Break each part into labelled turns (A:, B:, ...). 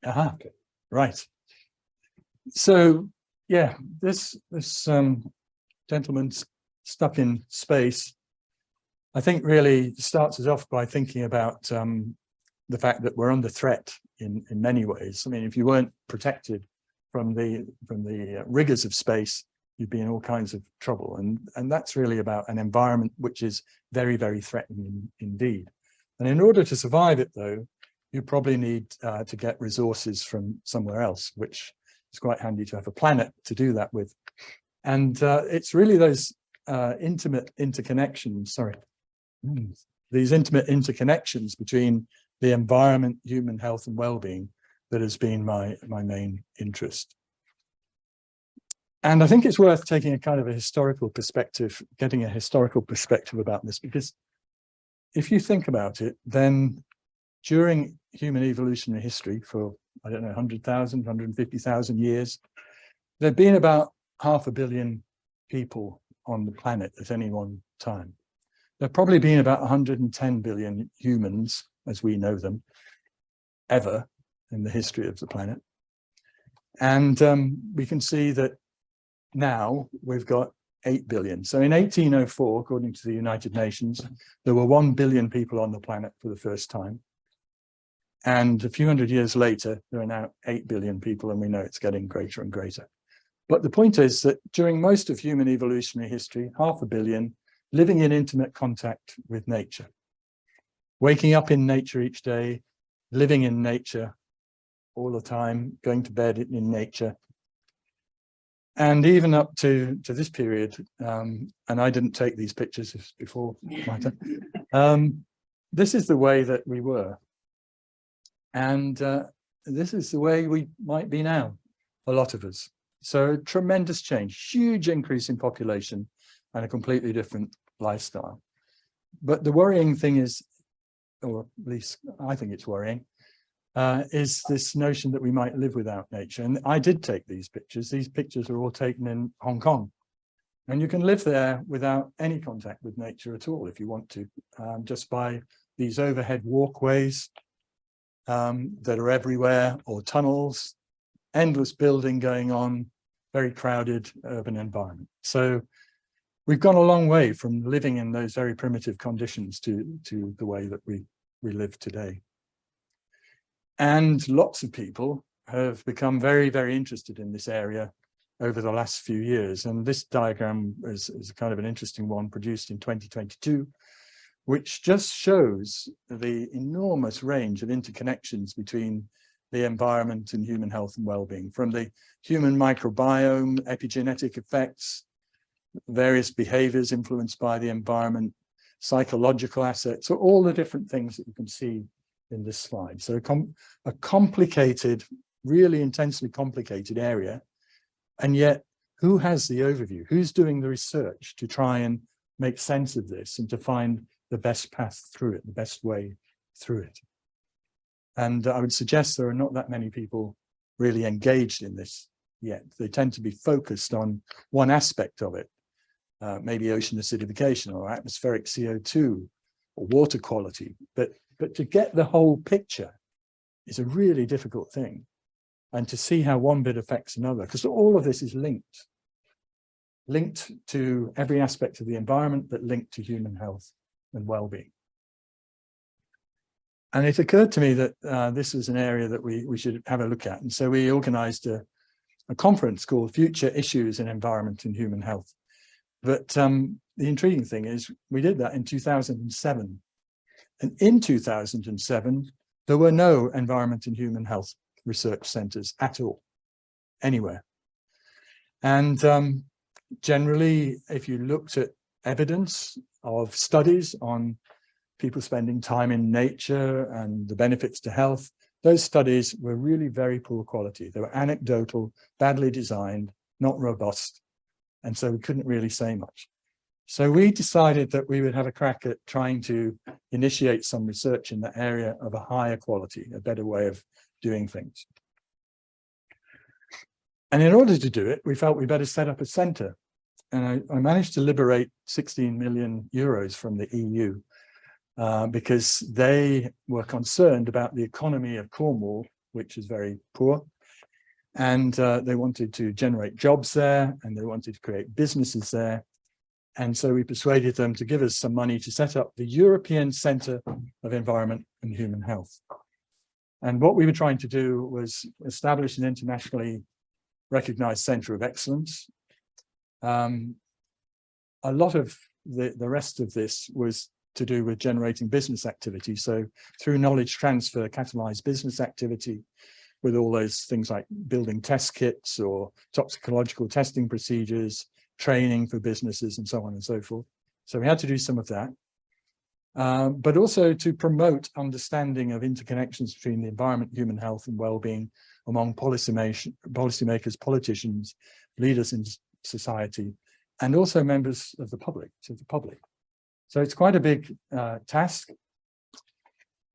A: Aha, right. So, yeah, this gentleman's stuck in space, I think, really starts us off by thinking about the fact that we're under threat in many ways. I mean, if you weren't protected from the rigors of space, you'd be in all kinds of trouble. And that's really about an environment which is very, very threatening indeed. And in order to survive it, though, you probably need to get resources from somewhere else, which is quite handy to have a planet to do that with. And it's really those intimate interconnections, these intimate interconnections between the environment, human health and well-being that has been my main interest. And I think it's worth taking a kind of a historical perspective, getting a historical perspective about this, because if you think about it, then during human evolutionary history for, I don't know, 100,000, 150,000 years, there have been about 500 million people on the planet at any one time. There have probably been about 110 billion humans, as we know them, ever in the history of the planet. And we can see that now we've got 8 billion. So in 1804, according to the United Nations, there were 1 billion people on the planet for the first time. And a few hundred years later, there are now 8 billion people, and we know it's getting greater and greater. But the point is that during most of human evolutionary history, 500 million living in intimate contact with nature, waking up in nature each day, living in nature all the time, going to bed in nature. And even up to this period, and I didn't take these pictures before my time, this is the way that we were. And this is the way we might be now, a lot of us. So tremendous change, huge increase in population and a completely different lifestyle. But the worrying thing is, or at least I think it's worrying, is this notion that we might live without nature. And I did take these pictures. These pictures are all taken in Hong Kong. And you can live there without any contact with nature at all if you want to, just by these overhead walkways that are everywhere, or tunnels, endless building going on, very crowded urban environment. So we've gone a long way from living in those very primitive conditions to the way that we live today. And lots of people have become very, very interested in this area over the last few years. And this diagram is kind of an interesting one produced in 2022, which just shows the enormous range of interconnections between the environment and human health and well-being, from the human microbiome, epigenetic effects, various behaviors influenced by the environment, psychological assets, so all the different things that you can see in this slide. So a complicated, really intensely complicated area. And yet, who has the overview? Who's doing the research to try and make sense of this and to find the best path through it, the best way through it? And I would suggest there are not that many people really engaged in this yet. They tend to be focused on one aspect of it, maybe ocean acidification or atmospheric CO2 or water quality. But to get the whole picture is a really difficult thing. And to see how one bit affects another, because all of this is linked to every aspect of the environment, but linked to human health and well-being. And it occurred to me that this was an area that we should have a look at. And so we organized a conference called Future Issues in Environment and Human Health. But the intriguing thing is we did that in 2007. And in 2007, there were no environment and human health research centers at all, anywhere. And generally, if you looked at evidence of studies on people spending time in nature and the benefits to health, those studies were really very poor quality. They were anecdotal, badly designed, not robust. And so we couldn't really say much. So we decided that we would have a crack at trying to initiate some research in that area of a higher quality, a better way of doing things. And in order to do it, we felt we better set up a center. And I managed to liberate 16 million euros from the EU because they were concerned about the economy of Cornwall which is very poor. And they wanted to generate jobs there, and they wanted to create businesses there. And so we persuaded them to give us some money to set up the European Centre of Environment and Human Health. And what we were trying to do was establish an internationally recognized centre of excellence. A lot of the rest of this was to do with generating business activity. So through knowledge transfer, catalyze business activity with all those things like building test kits or toxicological testing procedures, training for businesses, and so on and so forth. So we had to do some of that, but also to promote understanding of interconnections between the environment, human health, and well-being among policymakers, politicians, leaders in society, and also members of the public, So it's quite a big task.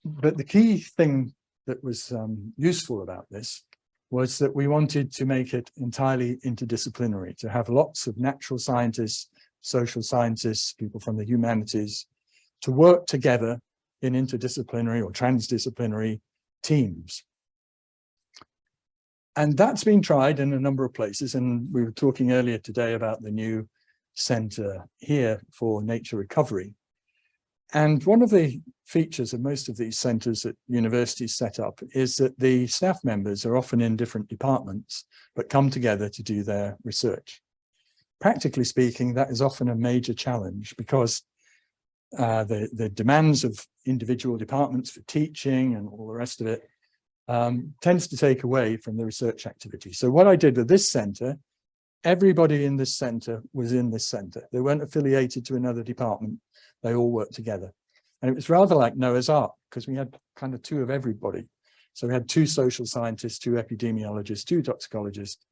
A: But the key thing that was useful about this was that we wanted to make it entirely interdisciplinary, to have lots of natural scientists, social scientists, people from the humanities, to work together in interdisciplinary or transdisciplinary teams. And that's been tried in a number of places. And we were talking earlier today about the new centre here for nature recovery. And one of the features of most of these centres that universities set up is that the staff members are often in different departments, but come together to do their research. Practically speaking, that is often a major challenge because the demands of individual departments for teaching and all the rest of it tends to take away from the research activity. So what I did with this centre, everybody in this centre was in this centre. They weren't affiliated to another department. They all worked together. And it was rather like Noah's Ark, because we had kind of two of everybody. So we had two social scientists, two epidemiologists, two toxicologists,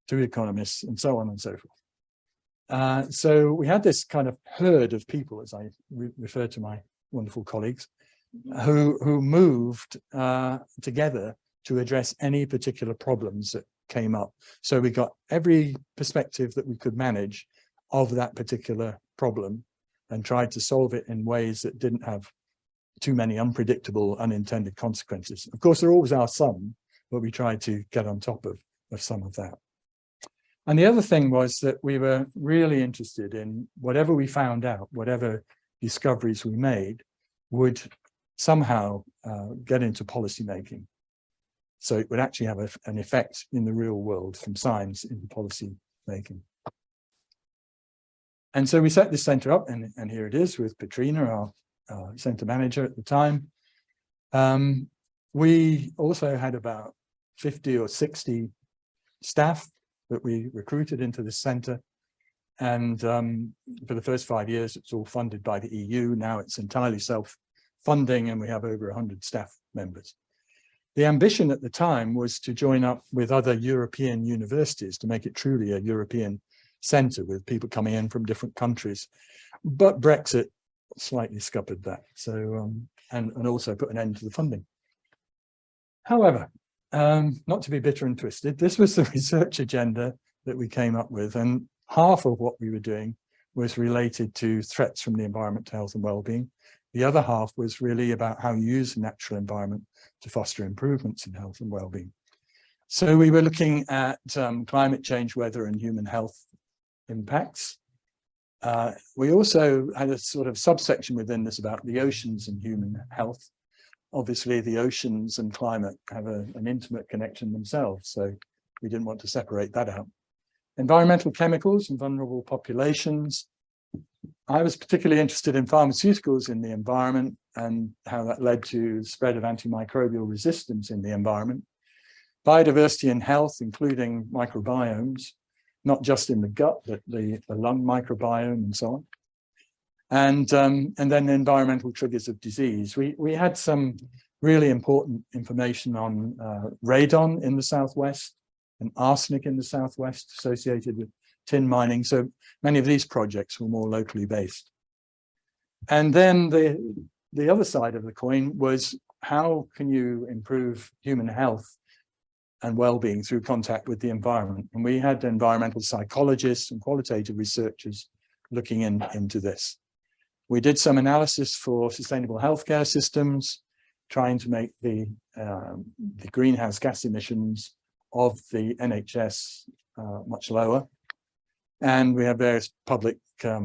A: two economists, and so on and so forth. So we had this kind of herd of people, as I refer to my wonderful colleagues, who moved together to address any particular problems that came up. So we got every perspective that we could manage of that particular problem and tried to solve it in ways that didn't have too many unpredictable, unintended consequences. Of course, there always are some, but we tried to get on top of some of that. And the other thing was that we were really interested in whatever we found out, whatever discoveries we made, would somehow get into policy making. So it would actually have an effect in the real world from science into policy making. And so we set this centre up, and here it is with Petrina, our centre manager at the time. We also had about 50 or 60 staff that we recruited into this centre. And for the first 5 years, it's all funded by the EU. Now it's entirely self-funding, and we have over 100 staff members. The ambition at the time was to join up with other European universities to make it truly a European centre with people coming in from different countries. But Brexit slightly scuppered that. So, and also put an end to the funding. However, not to be bitter and twisted, this was the research agenda that we came up with, and half of what we were doing was related to threats from the environment to health and well-being. The other half was really about how you use the natural environment to foster improvements in health and well-being. So we were looking at climate change, weather, and human health impacts. We also had a sort of subsection within this about the oceans and human health. Obviously, the oceans and climate have an intimate connection themselves, so we didn't want to separate that out. Environmental chemicals and vulnerable populations. I was particularly interested in pharmaceuticals in the environment and how that led to the spread of antimicrobial resistance in the environment. Biodiversity and health, including microbiomes, not just in the gut, but the lung microbiome and so on. And then environmental triggers of disease. We had some really important information on radon in the southwest and arsenic in the southwest associated with tin mining. So many of these projects were more locally based. And then the other side of the coin was, how can you improve human health and well-being through contact with the environment? And we had environmental psychologists and qualitative researchers looking into this. We did some analysis for sustainable healthcare systems, trying to make the greenhouse gas emissions of the NHS much lower. And we have various public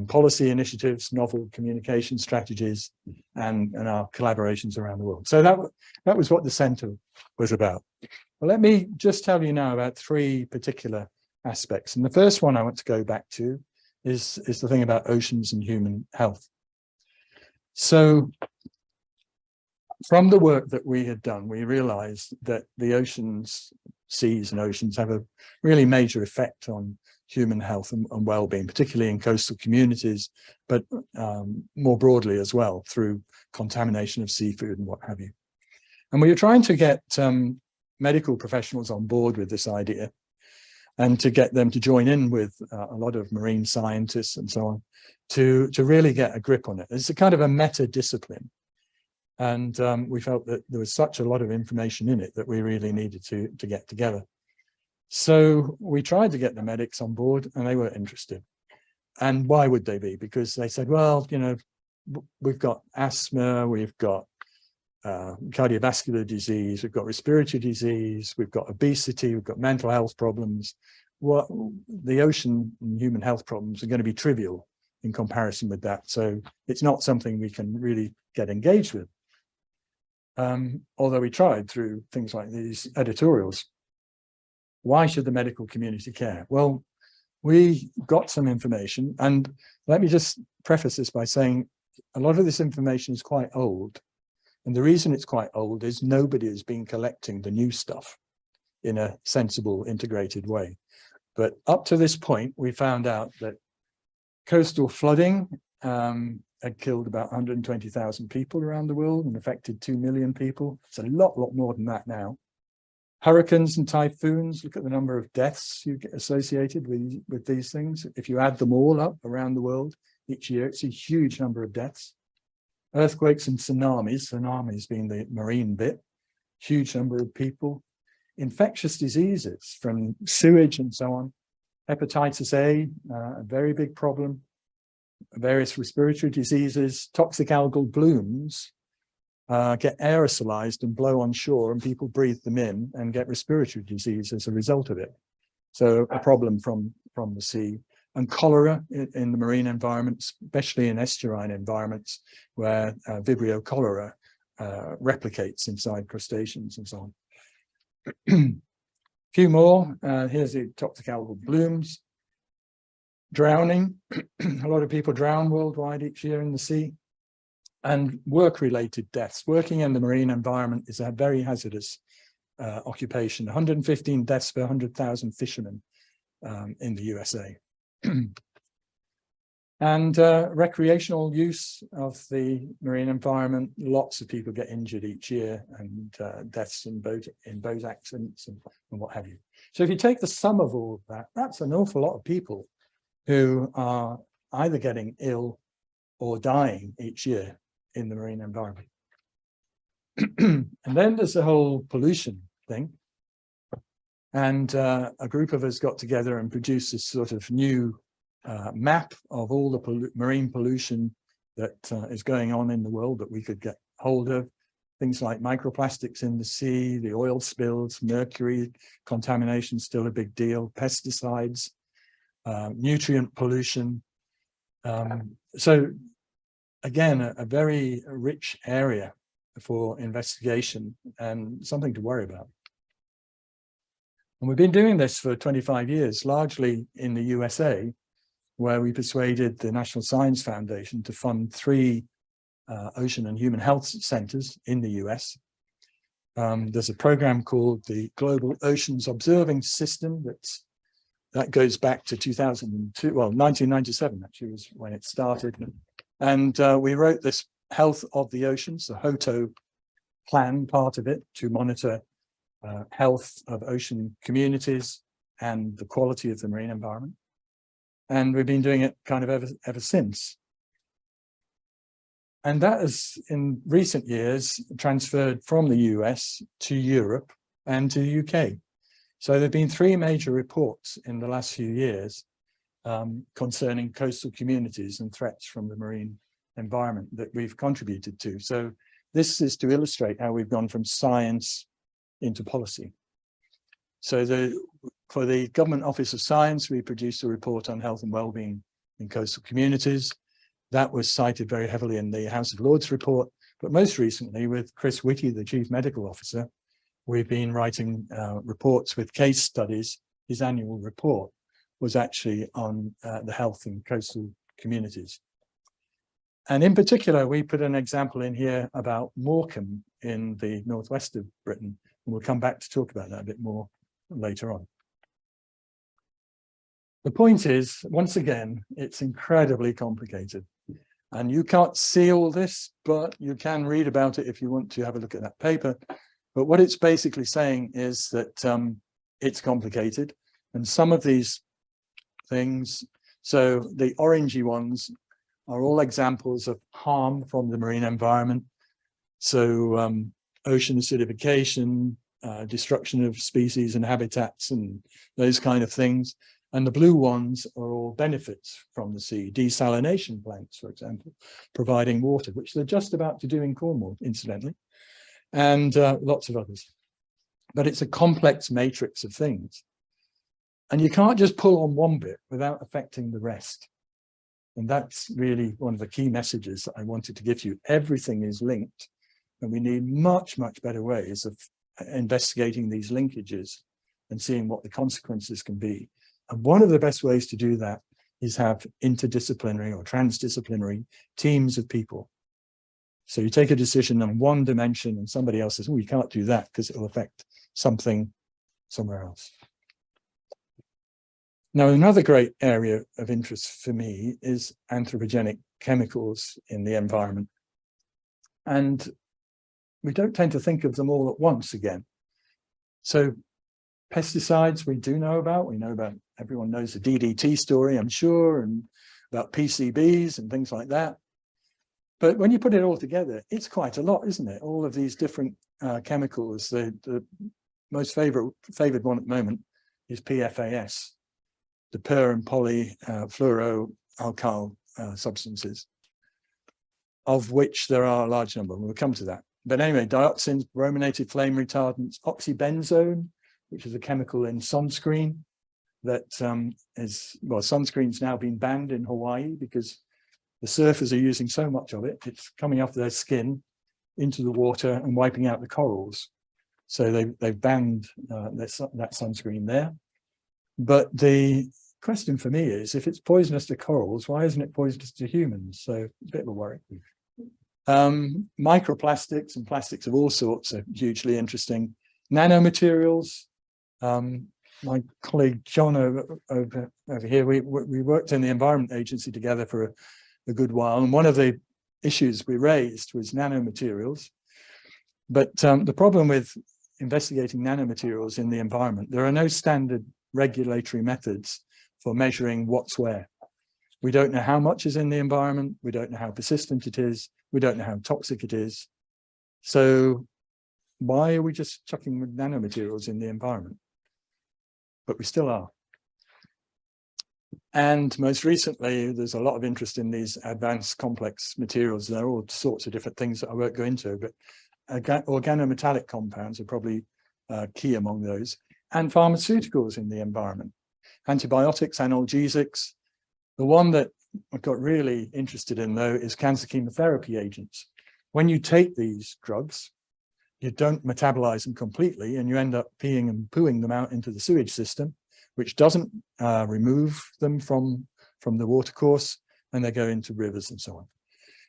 A: policy initiatives, novel communication strategies, and our collaborations around the world. So that was what the centre was about. Well, let me just tell you now about three particular aspects. And the first one I want to go back to is the thing about oceans and human health. So from the work that we had done, we realized that the oceans, seas and oceans have a really major effect on human health and well-being, particularly in coastal communities, but more broadly as well through contamination of seafood and what have you. And we were trying to get medical professionals on board with this idea and to get them to join in with a lot of marine scientists and so on to really get a grip on it. It's a kind of a meta discipline. And we felt that there was such a lot of information in it that we really needed to get together. So we tried to get the medics on board and they weren't interested. And why would they be? Because they said, well, you know, we've got asthma, we've got cardiovascular disease, we've got respiratory disease, we've got obesity, we've got mental health problems. What the ocean and human health problems are going to be trivial in comparison with that. So it's not something we can really get engaged with. Although we tried through things like these editorials. Why should the medical community care? Well, we got some information, and let me just preface this by saying a lot of this information is quite old. And the reason it's quite old is nobody has been collecting the new stuff in a sensible, integrated way. But up to this point, we found out that coastal flooding had killed about 120,000 people around the world and affected 2 million people. It's a lot more than that now. Hurricanes and typhoons, look at the number of deaths you get associated with these things. If you add them all up around the world each year, it's a huge number of deaths. Earthquakes and tsunamis being the marine bit, huge number of people. Infectious diseases from sewage and so on. Hepatitis A, a very big problem. Various respiratory diseases, toxic algal blooms get aerosolized and blow on shore, and people breathe them in and get respiratory disease as a result of it. So a problem from the sea. And cholera in the marine environments, especially in estuarine environments where Vibrio cholera replicates inside crustaceans and so on. Few more. Here's the toxic algal blooms. Drowning. A lot of people drown worldwide each year in the sea. And work-related deaths. Working in the marine environment is a very hazardous occupation. 115 deaths per 100,000 fishermen in the USA. And recreational use of the marine environment, lots of people get injured each year, and deaths in boat accidents and what have you. So if you take the sum of all of that, that's an awful lot of people who are either getting ill or dying each year in the marine environment. And then there's the whole pollution thing. And a group of us got together and produced this sort of new map of all the marine pollution that is going on in the world that we could get hold of. Things like microplastics in the sea, the oil spills, mercury contamination, still a big deal, pesticides, nutrient pollution. So again, a very rich area for investigation and something to worry about. And we've been doing this for 25 years, largely in the USA, where we persuaded the National Science Foundation to fund 3 ocean and human health centers in the US. There's a program called the Global Oceans Observing System that goes back to 2002, well, 1997 actually was when it started. And we wrote this Health of the Oceans, the HOTO plan, part of it, to monitor health of ocean communities and the quality of the marine environment. And we've been doing it kind of ever since. And that has, in recent years, transferred from the US to Europe and to the UK. So there have been 3 major reports in the last few years concerning coastal communities and threats from the marine environment that we've contributed to. So this is to illustrate how we've gone from science into policy. So for the Government Office of Science, we produced a report on health and wellbeing in coastal communities. That was cited very heavily in the House of Lords report, but most recently with Chris Whitty, the Chief Medical Officer, we've been writing reports with case studies. His annual report was actually on the health in coastal communities. And in particular, we put an example in here about Morecambe in the northwest of Britain, and we'll come back to talk about that a bit more later on. The point is, once again, it's incredibly complicated. And you can't see all this, but you can read about it if you want to have a look at that paper. But what it's basically saying is that it's complicated. And some of these things, so the orangey ones are all examples of harm from the marine environment. So ocean acidification, destruction of species and habitats and those kind of things. And the blue ones are all benefits from the sea, desalination plants, for example, providing water, which they're just about to do in Cornwall, incidentally, and lots of others. But it's a complex matrix of things. And you can't just pull on one bit without affecting the rest. And that's really one of the key messages that I wanted to give you. Everything is linked, and we need much, much better ways of investigating these linkages and seeing what the consequences can be. And one of the best ways to do that is have interdisciplinary or transdisciplinary teams of people. So you take a decision on one dimension and somebody else says, oh, you can't do that because it will affect something somewhere else. Now, another great area of interest for me is anthropogenic chemicals in the environment. And we don't tend to think of them all at once again. So pesticides we do know about. We know about, everyone knows the DDT story, I'm sure, and about PCBs and things like that. But when you put it all together, it's quite a lot, isn't it? All of these different chemicals. The most favored one at the moment is PFAS, the per and polyfluoroalkyl substances, of which there are a large number. We'll come to that. But anyway, dioxins, brominated flame retardants, oxybenzone, which is a chemical in sunscreen that sunscreen's now been banned in Hawaii because the surfers are using so much of it, it's coming off their skin into the water and wiping out the corals. So they've banned that sunscreen there. But the question for me is, if it's poisonous to corals, why isn't it poisonous to humans? So it's a bit of a worry. Microplastics and plastics of all sorts are hugely interesting. Nanomaterials. My colleague John over here, we worked in the Environment Agency together for a good while, and one of the issues we raised was nanomaterials. But the problem with investigating nanomaterials in the environment, there are no standard regulatory methods for measuring what's where. We don't know how much is in the environment, we don't know how persistent it is, we don't know how toxic it is. So why are we just chucking nanomaterials in the environment? But we still are. And most recently, there's a lot of interest in these advanced complex materials. There are all sorts of different things that I won't go into, but organometallic compounds are probably key among those, and pharmaceuticals in the environment, antibiotics, analgesics. The one that I got really interested in, though, is cancer chemotherapy agents. When you take these drugs, you don't metabolize them completely, and you end up peeing and pooing them out into the sewage system, which doesn't remove them from the watercourse, and they go into rivers and so on.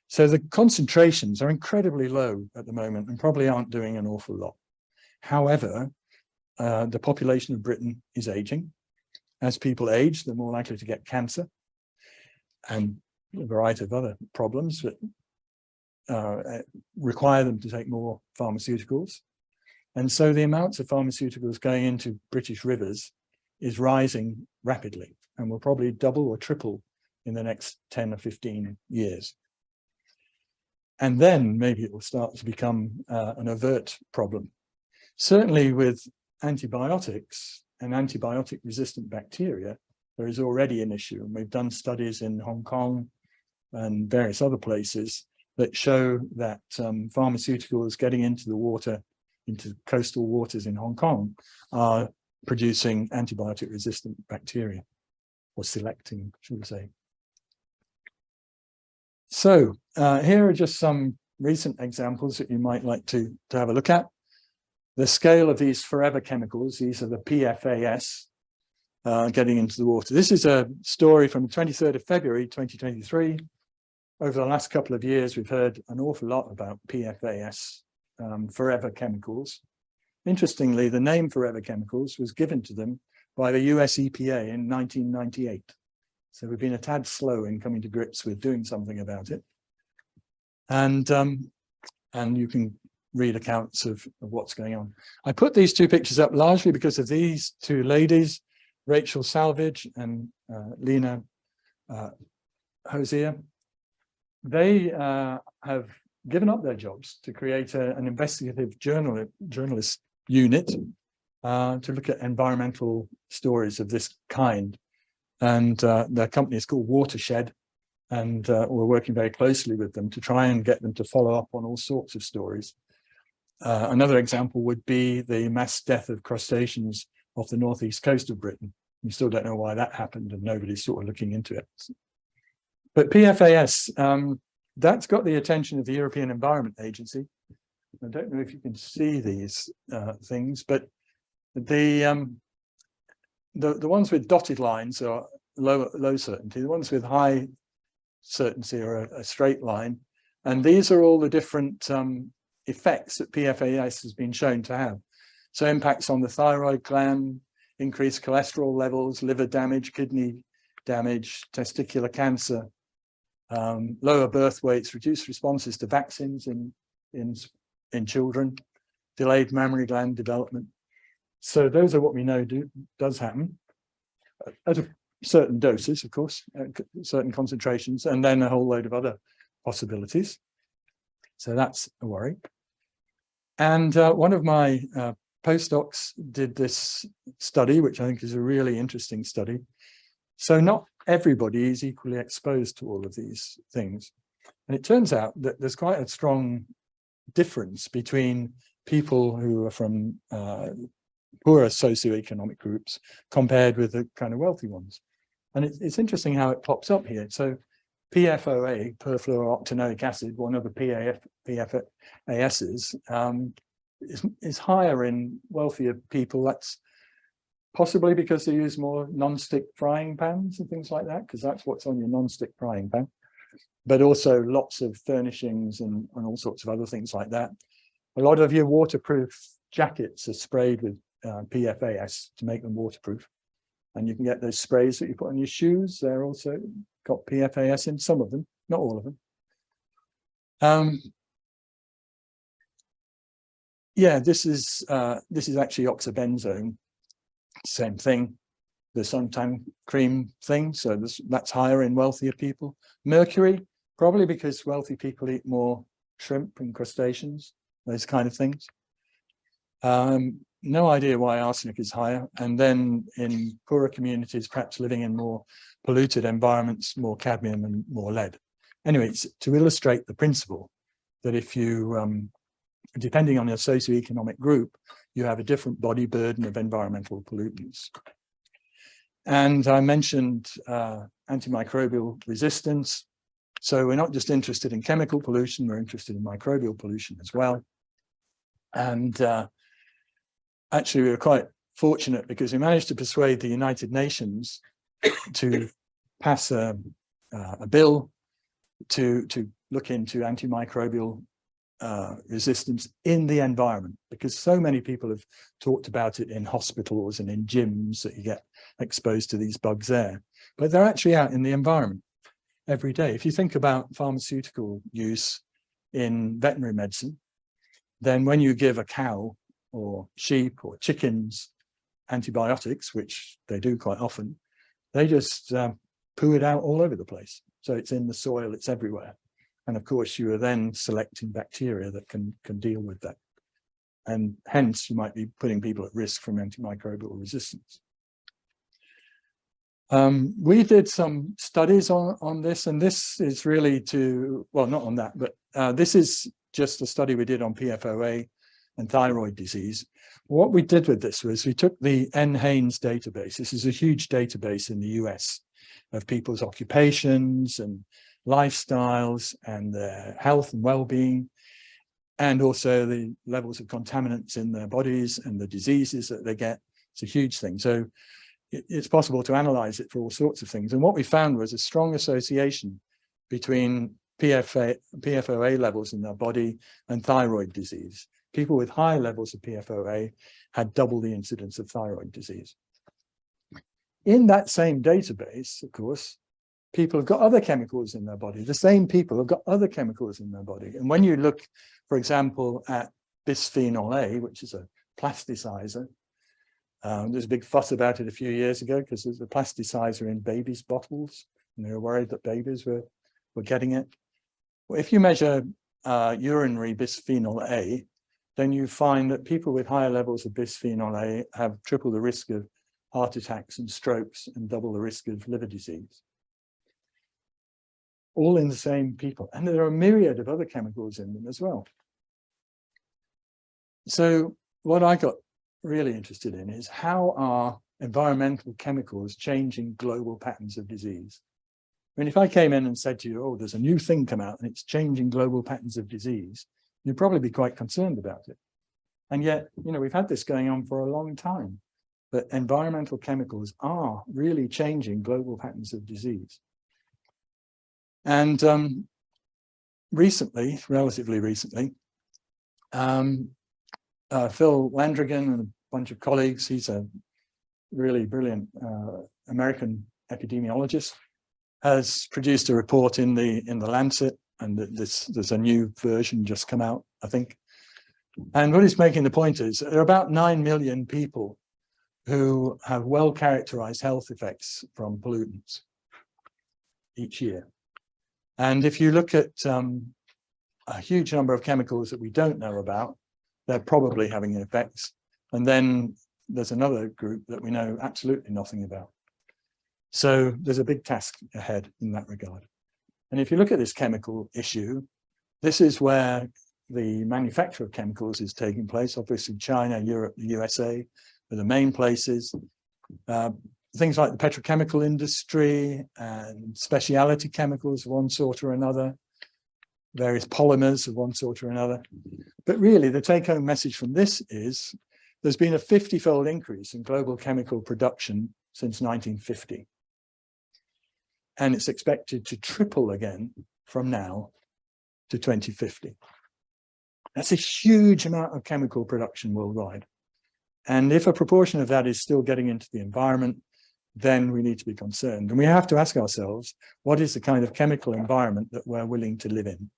A: So the concentrations are incredibly low at the moment and probably aren't doing an awful lot. However, the population of Britain is aging. As people age, they're more likely to get cancer and a variety of other problems that require them to take more pharmaceuticals. And so the amounts of pharmaceuticals going into British rivers is rising rapidly and will probably double or triple in the next 10 or 15 years. And then maybe it will start to become an overt problem. Certainly with antibiotics and antibiotic-resistant bacteria, there is already an issue. And we've done studies in Hong Kong and various other places that show that pharmaceuticals getting into the water, into coastal waters in Hong Kong, are producing antibiotic-resistant bacteria, or selecting, should we say. So here are just some recent examples that you might like to have a look at. The scale of these forever chemicals, these are the PFAS, getting into the water. This is a story from the 23rd of February, 2023. Over the last couple of years, we've heard an awful lot about PFAS, forever chemicals. Interestingly, the name forever chemicals was given to them by the US EPA in 1998. So we've been a tad slow in coming to grips with doing something about it. And you can read accounts of what's going on. I put these two pictures up largely because of these two ladies, Rachel Salvage and Lena Hosier. They have given up their jobs to create an investigative journalist unit to look at environmental stories of this kind. And their company is called Watershed, and we're working very closely with them to try and get them to follow up on all sorts of stories. Another example would be the mass death of crustaceans off the northeast coast of Britain. We still don't know why that happened, and nobody's sort of looking into it. But PFAS, that's got the attention of the European Environment Agency. I don't know if you can see these things, but the ones with dotted lines are low certainty. The ones with high certainty are a straight line. And these are all the different effects that PFAS has been shown to have. So impacts on the thyroid gland, increased cholesterol levels, liver damage, kidney damage, testicular cancer, lower birth weights, reduced responses to vaccines in children, delayed mammary gland development. So those are what we know does happen at certain doses, of course, certain concentrations, and then a whole load of other possibilities. So that's a worry. And one of my postdocs did this study, which I think is a really interesting study. So not everybody is equally exposed to all of these things. And it turns out that there's quite a strong difference between people who are from poorer socioeconomic groups compared with the kind of wealthy ones. And it's interesting how it pops up here. So PFOA, perfluorooctanoic acid, one of the PFASs, is higher in wealthier people. That's possibly because they use more non-stick frying pans and things like that, because that's what's on your non-stick frying pan. But also lots of furnishings and all sorts of other things like that. A lot of your waterproof jackets are sprayed with PFAS to make them waterproof. And you can get those sprays that you put on your shoes. They're also got PFAS in some of them, not all of them. Yeah, this is actually oxybenzone, same thing. The suntan cream thing, so that's higher in wealthier people. Mercury, probably because wealthy people eat more shrimp and crustaceans, those kind of things. No idea why arsenic is higher. And then in poorer communities, perhaps living in more polluted environments, more cadmium and more lead. Anyway, it's to illustrate the principle that if you, depending on your socioeconomic group, you have a different body burden of environmental pollutants. And I mentioned antimicrobial resistance. So we're not just interested in chemical pollution, we're interested in microbial pollution as well. And actually, we were quite fortunate because we managed to persuade the United Nations to pass a bill to look into antimicrobial resistance in the environment, because so many people have talked about it in hospitals and in gyms that you get exposed to these bugs there, but they're actually out in the environment every day. If you think about pharmaceutical use in veterinary medicine, then when you give a cow or sheep or chickens antibiotics, which they do quite often, they just poo it out all over the place. So it's in the soil, it's everywhere. And of course, you are then selecting bacteria that can deal with that. And hence, you might be putting people at risk from antimicrobial resistance. We did some studies on this, and this is really to, well, not on that, but this is just a study we did on PFOA and thyroid disease. What we did with this was we took the NHANES database. This is a huge database in the US of people's occupations and lifestyles and their health and well-being, and also the levels of contaminants in their bodies and the diseases that they get. It's a huge thing. So it's possible to analyze it for all sorts of things. And what we found was a strong association between PFOA levels in their body and thyroid disease. People with high levels of PFOA had double the incidence of thyroid disease. In that same database, of course, people have got other chemicals in their body. The same people have got other chemicals in their body. And when you look, for example, at bisphenol A, which is a plasticizer, there's a big fuss about it a few years ago because there's a plasticizer in babies' bottles, and they were worried that babies were getting it. Well, if you measure urinary bisphenol A, then you find that people with higher levels of bisphenol A have triple the risk of heart attacks and strokes and double the risk of liver disease. All in the same people. And there are a myriad of other chemicals in them as well. So what I got really interested in is how are environmental chemicals changing global patterns of disease? I mean, if I came in and said to you, oh, there's a new thing come out and it's changing global patterns of disease, you'd probably be quite concerned about it. And yet, you know, we've had this going on for a long time, but environmental chemicals are really changing global patterns of disease. And recently, relatively recently, Phil Landrigan and a bunch of colleagues, he's a really brilliant American epidemiologist, has produced a report in the Lancet, and there's a new version just come out, I think. And what he's making the point is there are about 9 million people who have well-characterized health effects from pollutants each year. And if you look at a huge number of chemicals that we don't know about, they're probably having effects. And then there's another group that we know absolutely nothing about. So there's a big task ahead in that regard. And if you look at this chemical issue, this is where the manufacture of chemicals is taking place. Obviously, China, Europe, the USA are the main places. Things like the petrochemical industry and specialty chemicals of one sort or another, various polymers of one sort or another. But really, the take-home message from this is there's been a 50-fold increase in global chemical production since 1950. And it's expected to triple again from now to 2050. That's a huge amount of chemical production worldwide. And if a proportion of that is still getting into the environment, then we need to be concerned. And we have to ask ourselves, what is the kind of chemical environment that we're willing to live in?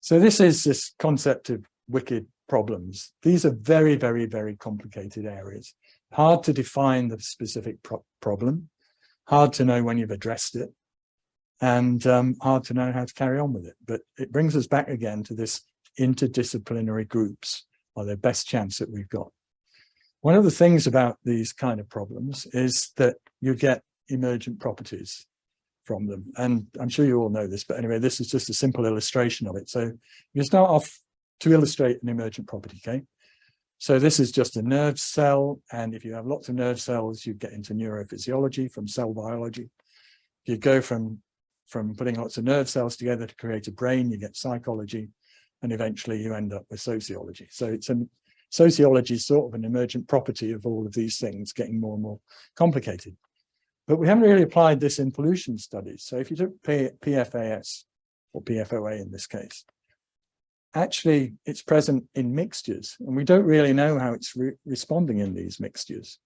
A: So this is this concept of wicked problems. These are very, very, very complicated areas. Hard to define the specific problem, hard to know when you've addressed it, and hard to know how to carry on with it. But it brings us back again to this interdisciplinary groups are the best chance that we've got. One of the things about these kind of problems is that you get emergent properties from them. And I'm sure you all know this, but anyway, this is just a simple illustration of it. So you start off to illustrate an emergent property, okay? So this is just a nerve cell. And if you have lots of nerve cells, you get into neurophysiology from cell biology. You go from putting lots of nerve cells together to create a brain, you get psychology, and eventually you end up with sociology. So it's sociology is sort of an emergent property of all of these things getting more and more complicated. But we haven't really applied this in pollution studies. So if you took PFAS, or PFOA in this case, actually it's present in mixtures, and we don't really know how it's responding in these mixtures.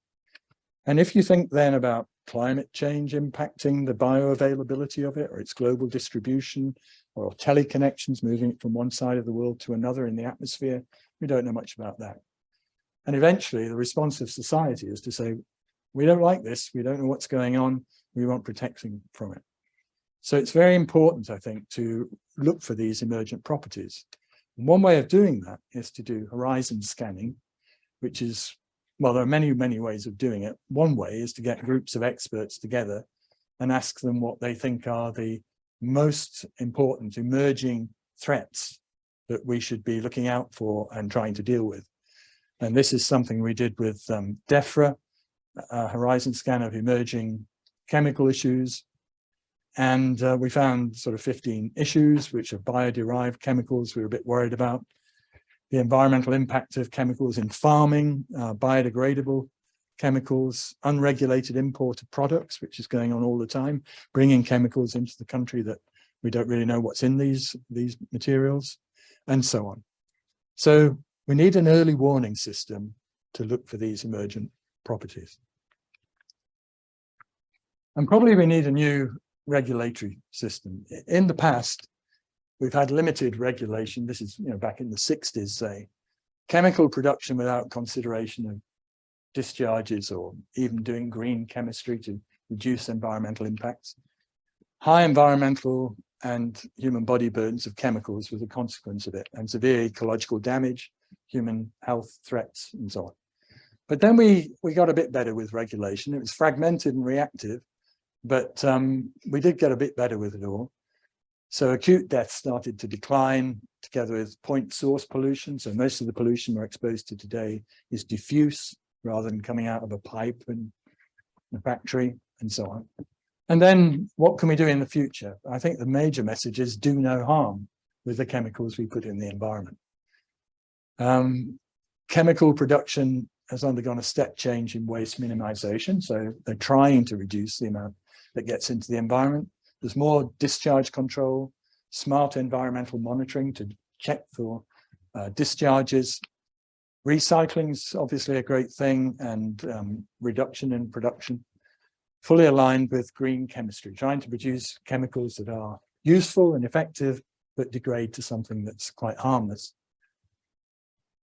A: And if you think then about climate change impacting the bioavailability of it, or its global distribution, or teleconnections moving it from one side of the world to another in the atmosphere, we don't know much about that. And eventually the response of society is to say, we don't like this, we don't know what's going on, we want protection from it. So it's very important, I think, to look for these emergent properties. And one way of doing that is to do horizon scanning, which is well, there are many, many ways of doing it. One way is to get groups of experts together and ask them what they think are the most important emerging threats that we should be looking out for and trying to deal with. And this is something we did with DEFRA, a horizon scan of emerging chemical issues. And we found sort of 15 issues, which are bio-derived chemicals we were a bit worried about. The environmental impact of chemicals in farming, biodegradable chemicals, unregulated import of products, which is going on all the time, bringing chemicals into the country that we don't really know what's in these materials, and so on. So we need an early warning system to look for these emergent properties. And probably we need a new regulatory system. In the past, we've had limited regulation. This is, back in the 60s, say, chemical production without consideration of discharges or even doing green chemistry to reduce environmental impacts. High environmental and human body burdens of chemicals was a consequence of it, and severe ecological damage, human health threats, and so on. But then we got a bit better with regulation. It was fragmented and reactive, but we did get a bit better with it all. So acute deaths started to decline together with point source pollution. So most of the pollution we're exposed to today is diffuse rather than coming out of a pipe and a factory and so on. And then what can we do in the future? I think the major message is do no harm with the chemicals we put in the environment. Chemical production has undergone a step change in waste minimization. So they're trying to reduce the amount that gets into the environment. There's more discharge control, smart environmental monitoring to check for discharges. Recycling is obviously a great thing, and reduction in production. Fully aligned with green chemistry, trying to produce chemicals that are useful and effective, but degrade to something that's quite harmless.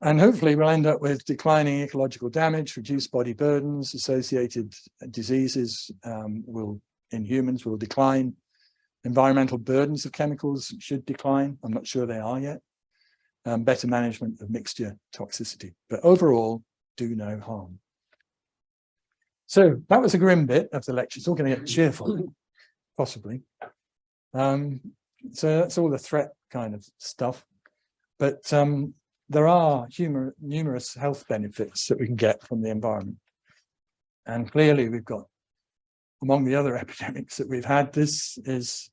A: And hopefully we'll end up with declining ecological damage, reduced body burdens, associated diseases in humans will decline. Environmental burdens of chemicals should decline. I'm not sure they are yet. Better management of mixture toxicity, but overall, do no harm. So that was a grim bit of the lecture. It's all going to get cheerful, possibly. So that's all the threat kind of stuff. But there are numerous health benefits that we can get from the environment. And clearly we've got, among the other epidemics that we've had, this is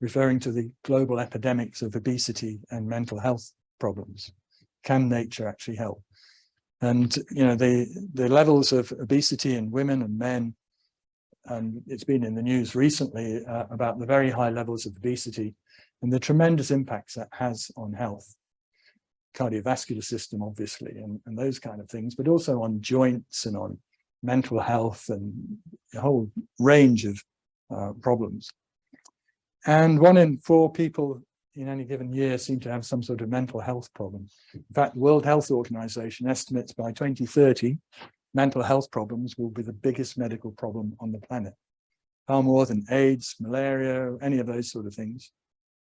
A: referring to the global epidemics of obesity and mental health problems. Can nature actually help? And the levels of obesity in women and men, and it's been in the news recently about the very high levels of obesity and the tremendous impacts that has on health, cardiovascular system, obviously, and those kind of things, but also on joints and on mental health and a whole range of problems. And 1 in 4 people in any given year seem to have some sort of mental health problem. In fact, the World Health Organization estimates by 2030, mental health problems will be the biggest medical problem on the planet. Far more than AIDS, malaria, any of those sort of things,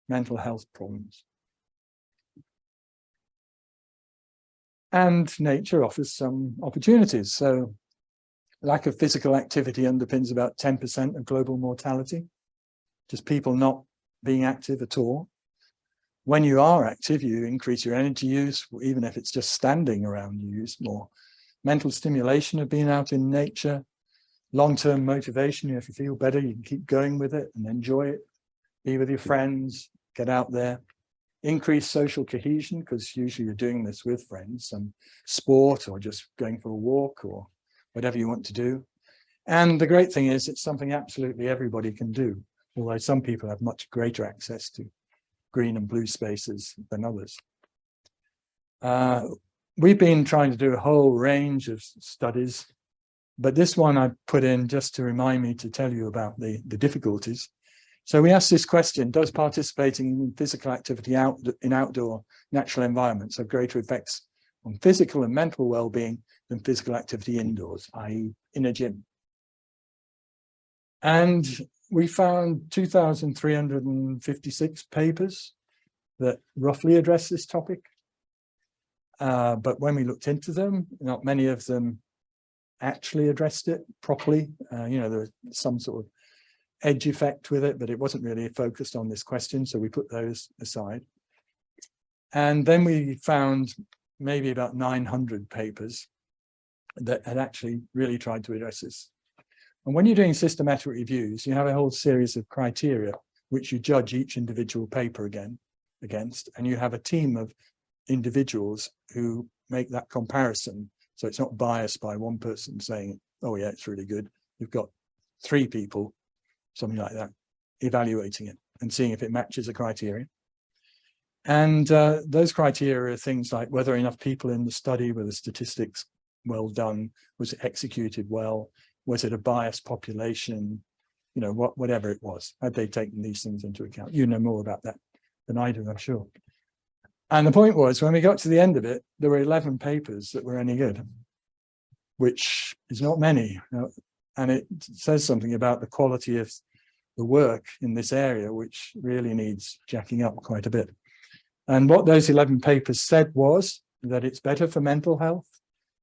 A: mental health problems. And nature offers some opportunities. So lack of physical activity underpins about 10% of global mortality, just people not being active at all. When you are active, you increase your energy use, even if it's just standing around, you use more. Mental stimulation of being out in nature, long-term motivation. If you feel better, you can keep going with it and enjoy it. Be with your friends, get out there. Increase social cohesion, because usually you're doing this with friends, some sport or just going for a walk or whatever you want to do. And the great thing is it's something absolutely everybody can do, although some people have much greater access to green and blue spaces than others. We've been trying to do a whole range of studies, but this one I put in just to remind me to tell you about the difficulties. So we asked this question: does participating in physical activity in outdoor natural environments have greater effects on physical and mental well-being than physical activity indoors, i.e. in a gym? And we found 2,356 papers that roughly address this topic. But when we looked into them, not many of them actually addressed it properly. You know, there was some sort of edge effect with it, but it wasn't really focused on this question, so we put those aside. And then we found maybe about 900 papers that had actually really tried to address this. And when you're doing systematic reviews, you have a whole series of criteria which you judge each individual paper against, and you have a team of individuals who make that comparison. So it's not biased by one person saying, oh yeah, it's really good. You've got 3 people, something like that, evaluating it and seeing if it matches the criteria. And those criteria are things like whether enough people in the study, were the statistics well done, was it executed well, was it a biased population, you know, whatever it was, had they taken these things into account. You know more about that than I do, I'm sure. And the point was, when we got to the end of it, there were 11 papers that were any good, which is not many. You know, and it says something about the quality of the work in this area, which really needs jacking up quite a bit. And what those 11 papers said was that it's better for mental health.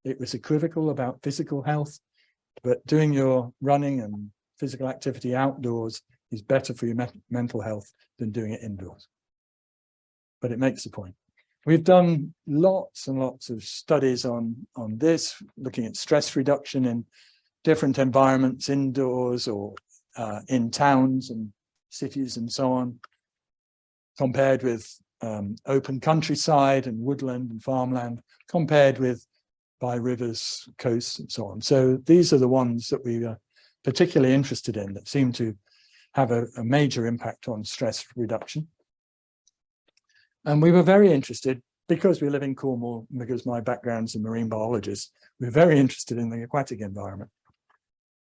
A: It was equivocal about physical health, but doing your running and physical activity outdoors is better for your mental health than doing it indoors. But it makes the point. We've done lots and lots of studies on this, looking at stress reduction in different environments, indoors or in towns and cities and so on, compared with open countryside and woodland and farmland, compared with by rivers, coasts and so on. So these are the ones that we are particularly interested in that seem to have a major impact on stress reduction. And we were very interested, because we live in Cornwall, because my background's a marine biologist, we're very interested in the aquatic environment.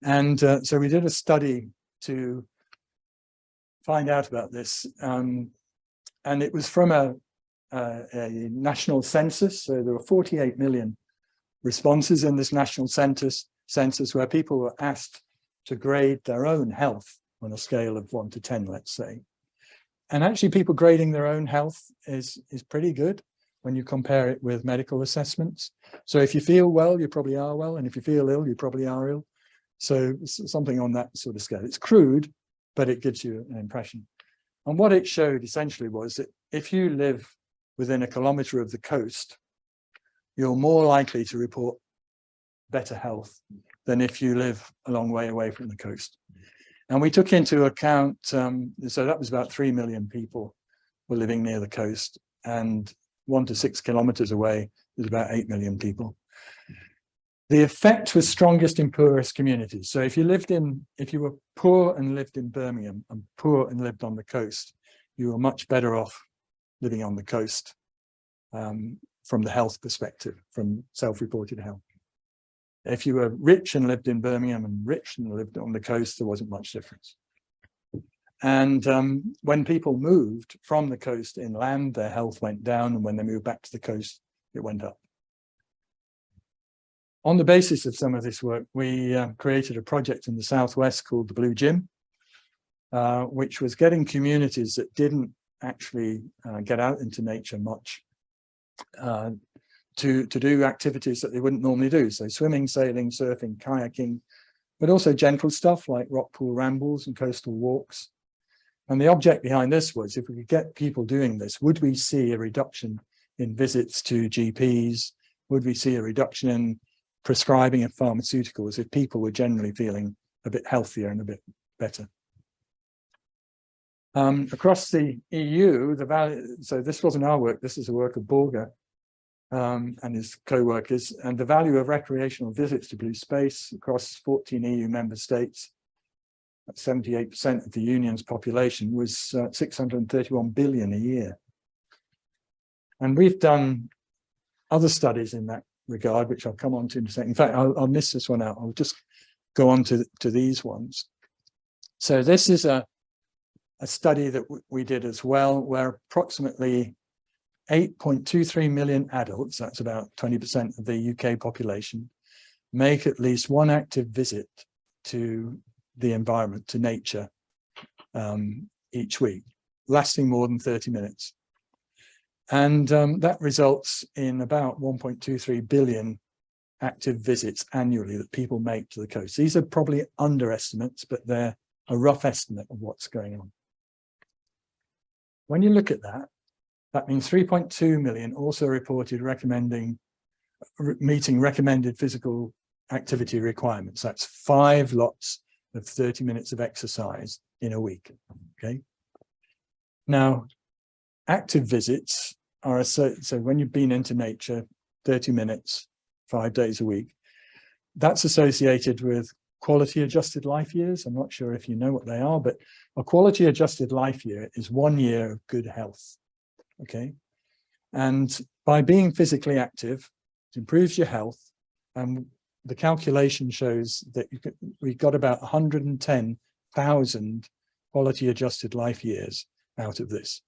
A: And so we did a study to find out about this. And it was from a national census. So there were 48 million responses in this national census where people were asked to grade their own health on a scale of 1 to 10, let's say. And actually people grading their own health is pretty good when you compare it with medical assessments. So if you feel well, you probably are well. And if you feel ill, you probably are ill. So something on that sort of scale. It's crude, but it gives you an impression. And what it showed essentially was that if you live within a kilometre of the coast, you're more likely to report better health than if you live a long way away from the coast. And we took into account, so that was about 3 million people were living near the coast, and 1 to 6 kilometres away is about 8 million people. The effect was strongest in poorest communities. So if you were poor and lived in Birmingham and poor and lived on the coast, you were much better off living on the coast from the health perspective, from self-reported health. If you were rich and lived in Birmingham and rich and lived on the coast, there wasn't much difference. And when people moved from the coast inland, their health went down, and when they moved back to the coast, it went up. On the basis of some of this work, we created a project in the southwest called the Blue Gym, which was getting communities that didn't actually get out into nature much to do activities that they wouldn't normally do. So swimming, sailing, surfing, kayaking, but also gentle stuff like rock pool rambles and coastal walks. And the object behind this was, if we could get people doing this, would we see a reduction in visits to GPs? Would we see a reduction in prescribing of pharmaceuticals if people were generally feeling a bit healthier and a bit better? Across the EU, the value, so this wasn't our work, this is the work of Borger and his co-workers, and the value of recreational visits to blue space across 14 EU member states, 78% of the union's population, was 631 billion a year. And we've done other studies in that regard, which I'll come on to in a second. In fact, I'll miss this one out. I'll just go on to these ones. So this is a study that we did as well, where approximately 8.23 million adults, that's about 20% of the UK population, make at least one active visit to the environment, to nature, each week, lasting more than 30 minutes. And that results in about 1.23 billion active visits annually that people make to the coast. These are probably underestimates, but they're a rough estimate of what's going on. When you look at that, that means 3.2 million also reported meeting recommended physical activity requirements. That's 5 lots of 30 minutes of exercise in a week. Okay. Now, active visits are so when you've been into nature 30 minutes, 5 days a week, that's associated with quality adjusted life years. I'm not sure if you know what they are, but a quality adjusted life year is 1 year of good health. Okay. And by being physically active, it improves your health. And the calculation shows that we got about 110,000 quality adjusted life years out of this.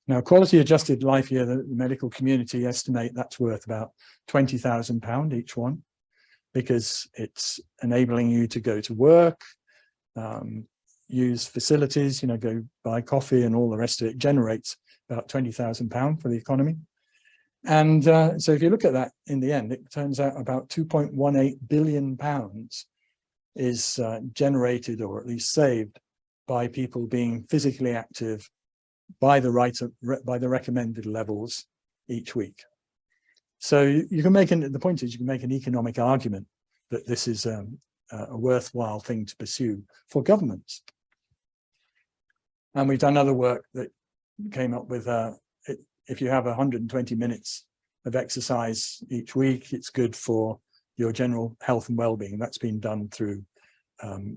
A: Now, quality adjusted life year, the medical community estimate that's worth about £20,000 each one, because it's enabling you to go to work, use facilities, go buy coffee and all the rest of it. Generates about £20,000 for the economy. And so if you look at that in the end, it turns out about £2.18 billion is generated, or at least saved, by people being physically active by the recommended levels each week. So you can make the point is you can make an economic argument that this is a worthwhile thing to pursue for governments. And we've done other work that came up with if you have 120 minutes of exercise each week, it's good for your general health and well-being. That's been done through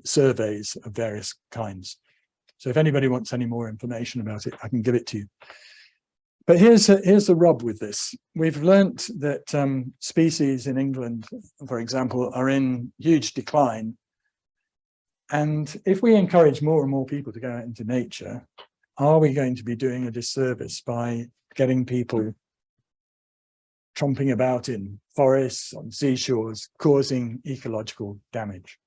A: surveys of various kinds. So if anybody wants any more information about it, I can give it to you. But here's the rub with this. We've learnt that species in England, for example, are in huge decline. And if we encourage more and more people to go out into nature, are we going to be doing a disservice by getting people tromping about in forests, on seashores, causing ecological damage?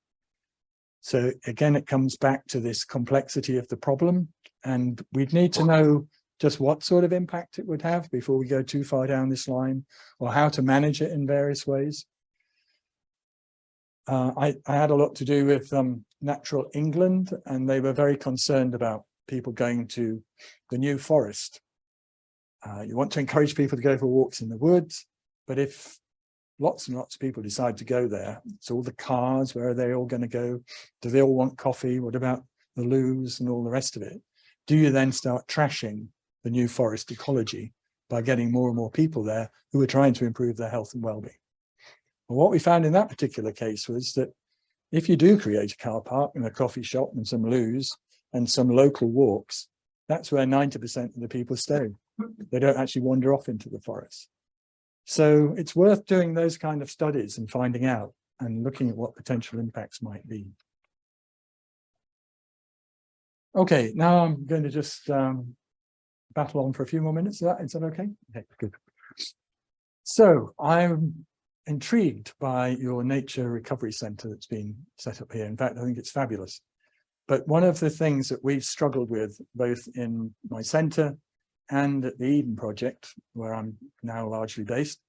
A: So again, it comes back to this complexity of the problem, and we'd need to know just what sort of impact it would have before we go too far down this line, or how to manage it in various ways. I had a lot to do with Natural England, and they were very concerned about people going to the New Forest. You want to encourage people to go for walks in the woods, but if lots and lots of people decide to go there, it's all the cars, where are they all going to go? Do they all want coffee? What about the loos and all the rest of it? Do you then start trashing the New Forest ecology by getting more and more people there who are trying to improve their health and well-being? Well, what we found in that particular case was that if you do create a car park and a coffee shop and some loos and some local walks, that's where 90% of the people stay. They don't actually wander off into the forest. So it's worth doing those kind of studies and finding out and looking at what potential impacts might be. Okay, now I'm going to just battle on for a few more minutes. Is that okay? Okay, good. So I'm intrigued by your nature recovery centre that's been set up here. In fact, I think it's fabulous. But one of the things that we've struggled with, both in my centre and at the Eden Project, where I'm now largely based,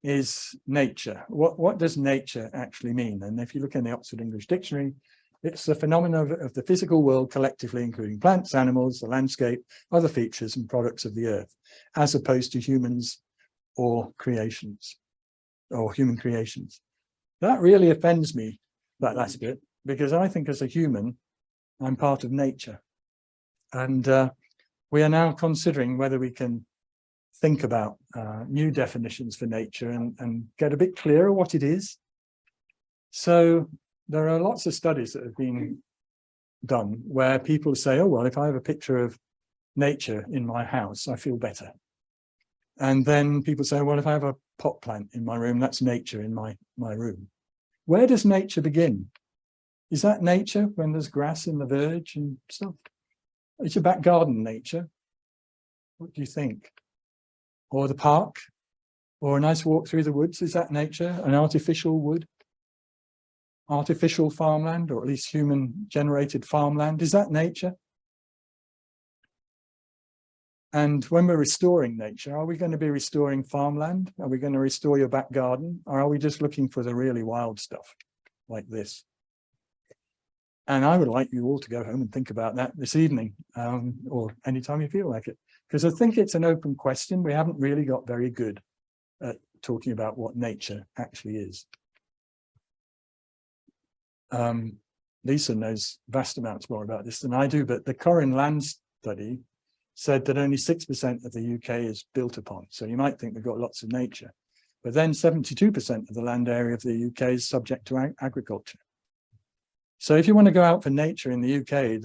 A: is nature. What does nature actually mean? And if you look in the Oxford English Dictionary, it's the phenomena of the physical world collectively, including plants, animals, the landscape, other features and products of the earth, as opposed to humans or creations, or human creations. That really offends me, that last bit, because I think as a human, I'm part of nature. And we are now considering whether we can think about new definitions for nature and get a bit clearer what it is. So there are lots of studies that have been done where people say, oh, well, if I have a picture of nature in my house, I feel better. And then people say, well, if I have a pot plant in my room, that's nature in my room. Where does nature begin? Is that nature when there's grass in the verge and stuff? Is your back garden nature? What do you think? Or the park? Or a nice walk through the woods? Is that nature? An artificial wood? Artificial farmland, or at least human generated farmland? Is that nature? And when we're restoring nature, are we going to be restoring farmland? Are we going to restore your back garden? Or are we just looking for the really wild stuff like this? And I would like you all to go home and think about that this evening, or anytime you feel like it, because I think it's an open question. We haven't really got very good at talking about what nature actually is. Lisa knows vast amounts more about this than I do, but the Corin Land study said that only 6% of the UK is built upon. So you might think we've got lots of nature, but then 72% of the land area of the UK is subject to agriculture. So if you want to go out for nature in the UK,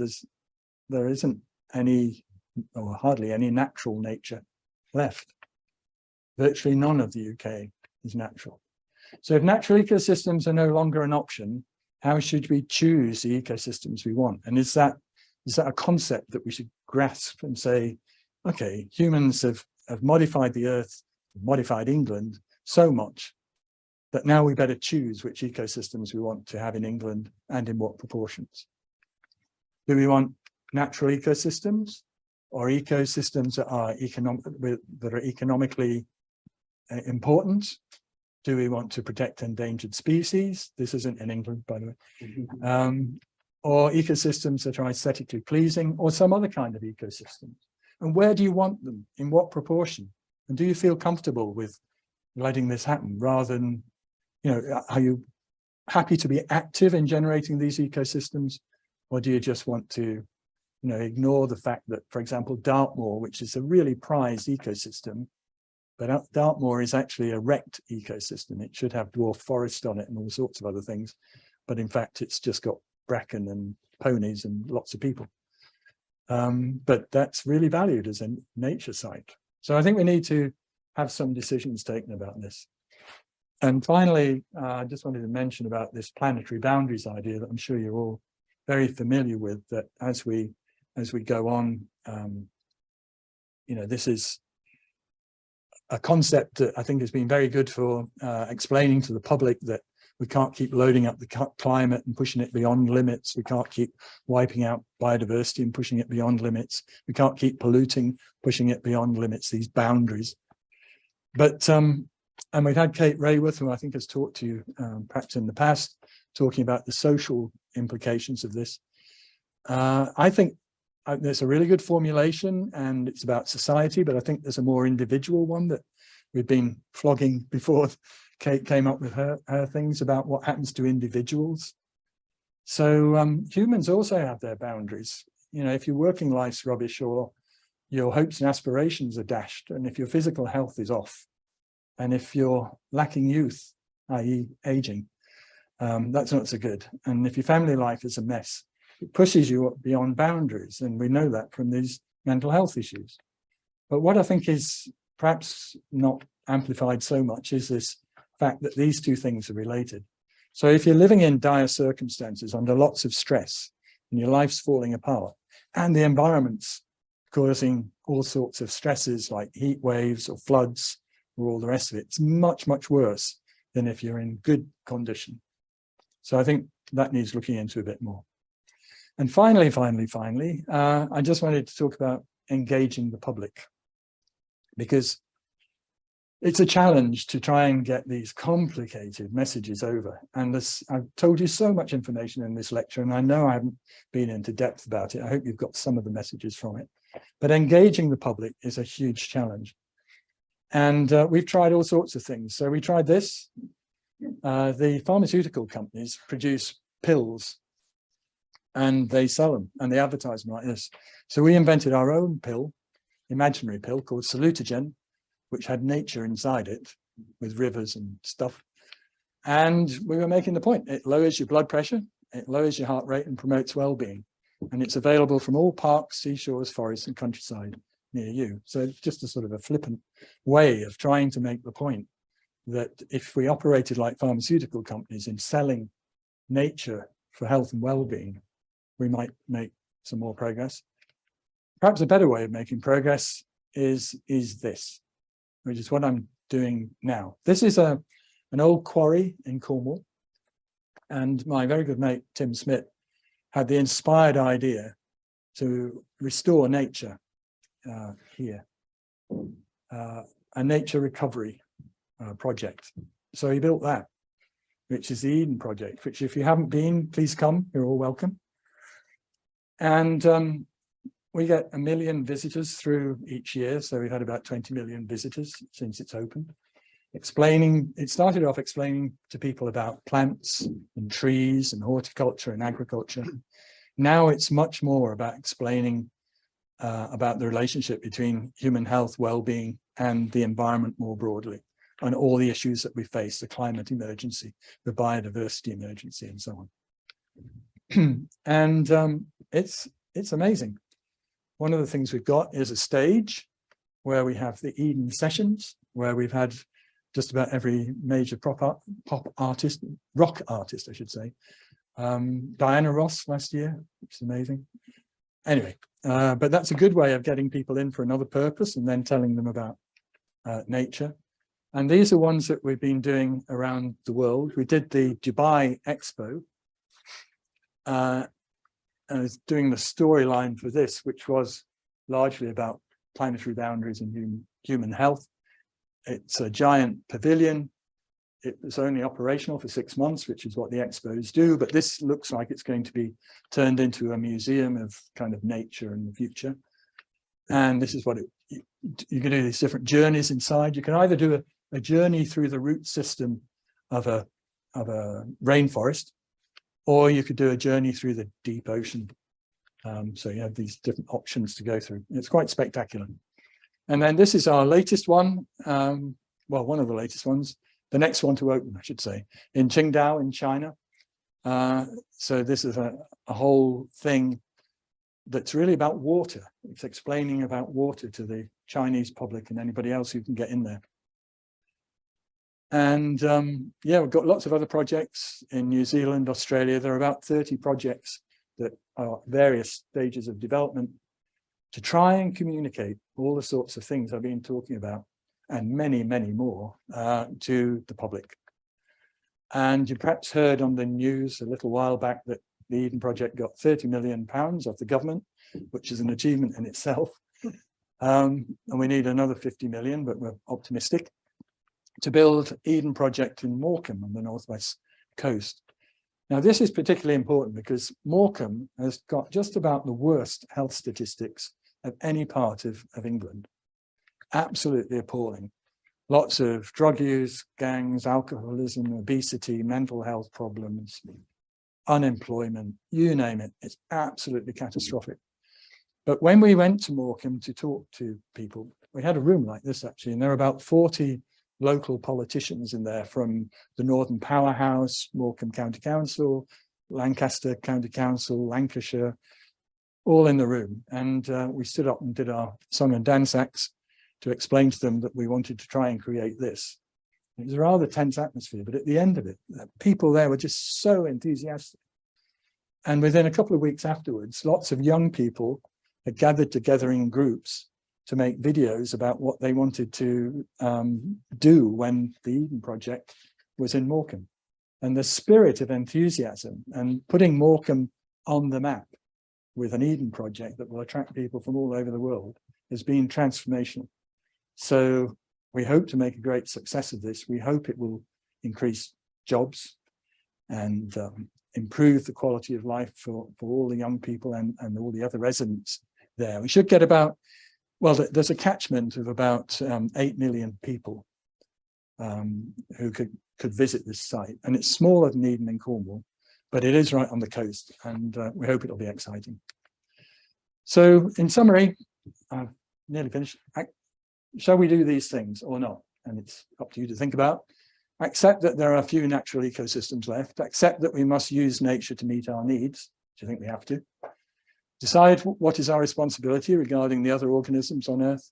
A: there isn't any, or hardly any, natural nature left. Virtually none of the UK is natural. So if natural ecosystems are no longer an option, how should we choose the ecosystems we want? And is that a concept that we should grasp and say, okay, humans have modified the earth, modified England so much that now we better choose which ecosystems we want to have in England and in what proportions. Do we want natural ecosystems or ecosystems that are economically important? Do we want to protect endangered species? This isn't in England, by the way. Or ecosystems that are aesthetically pleasing, or some other kind of ecosystems. And where do you want them? In what proportion? And do you feel comfortable with letting this happen rather than, are you happy to be active in generating these ecosystems? Or do you just want to, ignore the fact that, for example, Dartmoor, which is a really prized ecosystem, but Dartmoor is actually a wrecked ecosystem. It should have dwarf forest on it and all sorts of other things. But in fact, it's just got bracken and ponies and lots of people. But that's really valued as a nature site. So I think we need to have some decisions taken about this. And finally, I just wanted to mention about this planetary boundaries idea that I'm sure you're all very familiar with, that as we go on, this is a concept that I think has been very good for explaining to the public that we can't keep loading up the climate and pushing it beyond limits. We can't keep wiping out biodiversity and pushing it beyond limits. We can't keep polluting, pushing it beyond limits, these boundaries. But, and we've had Kate Rayworth, who I think has talked to you perhaps in the past, talking about the social implications of this. I think there's a really good formulation and it's about society, but I think there's a more individual one that we've been flogging before Kate came up with her things about what happens to individuals. So humans also have their boundaries. If your working life's rubbish or your hopes and aspirations are dashed, and if your physical health is off, and if you're lacking youth, i.e. aging, that's not so good. And if your family life is a mess, it pushes you beyond boundaries. And we know that from these mental health issues. But what I think is perhaps not amplified so much is this fact that these two things are related. So if you're living in dire circumstances under lots of stress and your life's falling apart and the environment's causing all sorts of stresses like heat waves or floods or all the rest of it, it's much, much worse than if you're in good condition. So I think that needs looking into a bit more. And finally, I just wanted to talk about engaging the public, because it's a challenge to try and get these complicated messages over. And I've told you so much information in this lecture, and I know I haven't been into depth about it. I hope you've got some of the messages from it. But engaging the public is a huge challenge. And we've tried all sorts of things. So we tried this. The pharmaceutical companies produce pills and they sell them and they advertise them like this. So we invented our own pill, imaginary pill called Salutagen, which had nature inside it with rivers and stuff. And we were making the point, it lowers your blood pressure, it lowers your heart rate and promotes well-being. And it's available from all parks, seashores, forests and countryside near you. So it's just a sort of a flippant way of trying to make the point that if we operated like pharmaceutical companies in selling nature for health and well-being, we might make some more progress. Perhaps a better way of making progress is this, which is what I'm doing now. This is an old quarry in Cornwall, and my very good mate Tim Smith had the inspired idea to restore nature here, a nature recovery project. So he built that, which is the Eden Project, which if you haven't been, please come, you're all welcome. And we get 1 million visitors through each year. So we've had about 20 million visitors since it's opened. It started off explaining to people about plants and trees and horticulture and agriculture. Now it's much more about explaining about the relationship between human health, well-being, and the environment more broadly, and all the issues that we face, the climate emergency, the biodiversity emergency, and so on. And it's amazing. One of the things we've got is a stage where we have the Eden sessions, where we've had just about every major rock artist, I should say. Diana Ross last year, which is amazing. Anyway, but that's a good way of getting people in for another purpose and then telling them about nature. And these are ones that we've been doing around the world. We did the Dubai Expo. I was doing the storyline for this, which was largely about planetary boundaries and human health. It's a giant pavilion. It was only operational for 6 months, which is what the expos do, but this looks like it's going to be turned into a museum of kind of nature in the future. And this is what you can do these different journeys inside. You can either do a journey through the root system of a rainforest, or you could do a journey through the deep ocean. So you have these different options to go through. It's quite spectacular. And then this is our latest one. Well, one of the latest ones. The next one to open, I should say, in Qingdao in China. So this is a whole thing that's really about water. It's explaining about water to the Chinese public and anybody else who can get in there. And yeah, we've got lots of other projects in New Zealand, Australia. There are about 30 projects that are at various stages of development to try and communicate all the sorts of things I've been talking about, and many, many more, to the public. And you perhaps heard on the news a little while back that the Eden Project got £30 million off the government, which is an achievement in itself. And we need another 50 million, but we're optimistic, to build Eden Project in Morecambe on the northwest coast. Now, this is particularly important because Morecambe has got just about the worst health statistics of any part of England. Absolutely appalling. Lots of drug use, gangs, alcoholism, obesity, mental health problems, unemployment, you name it. It's absolutely catastrophic. But when we went to Morecambe to talk to people, we had a room like this actually, and there were about 40 local politicians in there from the Northern Powerhouse, Morecambe County Council, Lancaster County Council, Lancashire, all in the room. And we stood up and did our song and dance acts to explain to them that we wanted to try and create this. It was a rather tense atmosphere, but at the end of it, people there were just so enthusiastic. And within a couple of weeks afterwards, lots of young people had gathered together in groups to make videos about what they wanted to do when the Eden Project was in Morecambe. And the spirit of enthusiasm and putting Morecambe on the map with an Eden Project that will attract people from all over the world has been transformational. So we hope to make a great success of this. We hope it will increase jobs and improve the quality of life for all the young people and all the other residents there. We should get about, well, there's a catchment of about 8 million people who could visit this site. And it's smaller than Eden in Cornwall, but it is right on the coast, and we hope it'll be exciting. So in summary, I've nearly finished. Shall we do these things or not? And it's up to you to think about. Accept that there are a few natural ecosystems left. Accept that we must use nature to meet our needs, which I think we have to. Decide what is our responsibility regarding the other organisms on Earth.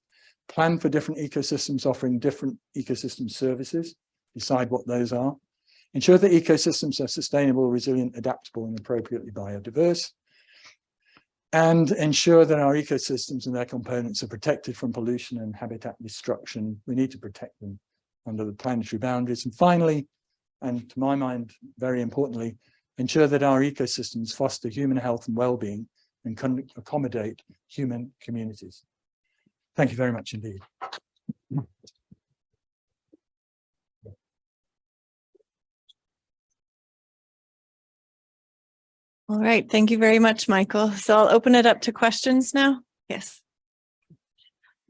A: Plan for different ecosystems offering different ecosystem services. Decide what those are. Ensure that ecosystems are sustainable, resilient, adaptable, and appropriately biodiverse. And ensure that our ecosystems and their components are protected from pollution and habitat destruction. We need to protect them under the planetary boundaries. And finally, and to my mind, very importantly, ensure that our ecosystems foster human health and well-being and can accommodate human communities. Thank you very much indeed.
B: All right, thank you very much, Michael. So I'll open it up to questions now. Yes.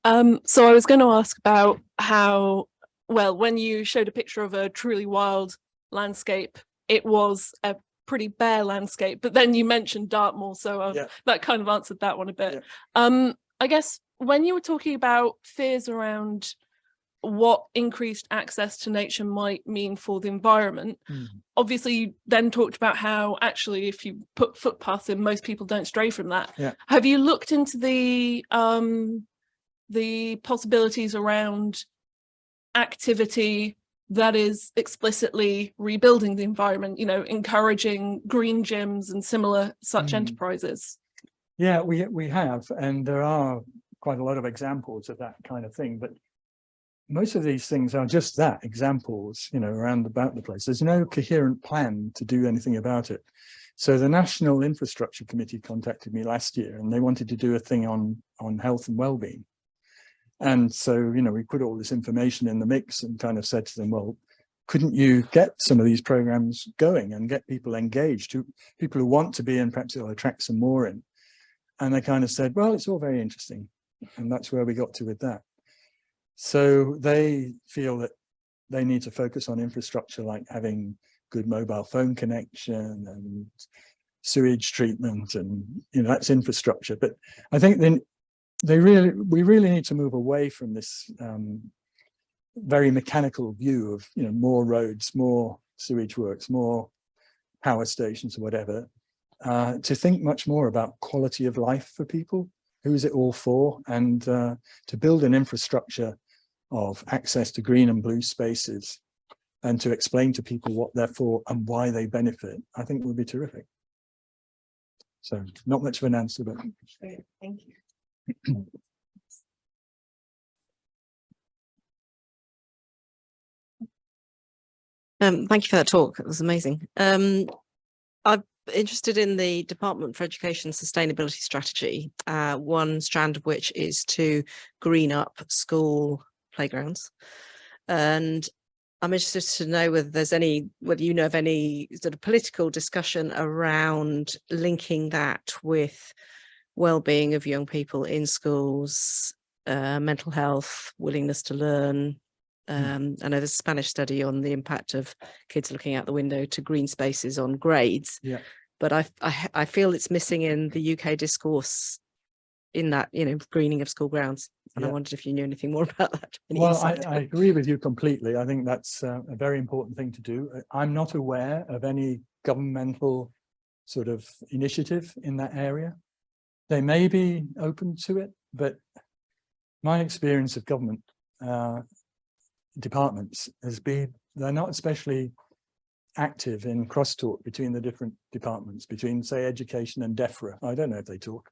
C: So I was going to ask about how, well, when you showed a picture of a truly wild landscape, it was a pretty bare landscape, but then you mentioned Dartmoor, so that kind of answered that one a bit. Yeah. I guess when you were talking about fears around what increased access to nature might mean for the environment, obviously you then talked about how actually if you put footpaths in, most people don't stray from that. Yeah. Have you looked into the possibilities around activity that is explicitly rebuilding the environment, you know, encouraging green gyms and similar such enterprises?
A: Yeah, we have, and there are quite a lot of examples of that kind of thing, but most of these things are just that, examples, you know, around about the place. There's no coherent plan to do anything about it. So the National Infrastructure Committee contacted me last year, and they wanted to do a thing on health and well-being. And so, you know, we put all this information in the mix and kind of said to them, well, couldn't you get some of these programs going and get people engaged, people who want to be in, perhaps it'll attract some more in. And they kind of said, well, it's all very interesting. And that's where we got to with that. So they feel that they need to focus on infrastructure like having good mobile phone connection and sewage treatment, and, you know, that's infrastructure. But I think then we really need to move away from this very mechanical view of, you know, more roads, more sewage works, more power stations or whatever, to think much more about quality of life for people. Who is it all for? And to build an infrastructure of access to green and blue spaces and to explain to people what they're for and why they benefit, I think would be terrific. So not much of an answer, but
B: great, thank you.
D: Thank you for that talk. It was amazing. I'm interested in the Department for Education Sustainability Strategy, one strand of which is to green up school playgrounds. And I'm interested to know whether you know of any sort of political discussion around linking that with well-being of young people in schools, mental health, willingness to learn. I know there's a Spanish study on the impact of kids looking out the window to green spaces on grades. Yeah. But I feel it's missing in the UK discourse in that, you know, greening of school grounds. And I wondered if you knew anything more about that.
A: Well, I agree with you completely. I think that's a very important thing to do. I'm not aware of any governmental sort of initiative in that area. They may be open to it, but my experience of government departments has been they're not especially active in crosstalk between the different departments, between, say, education and DEFRA. I don't know if they talk,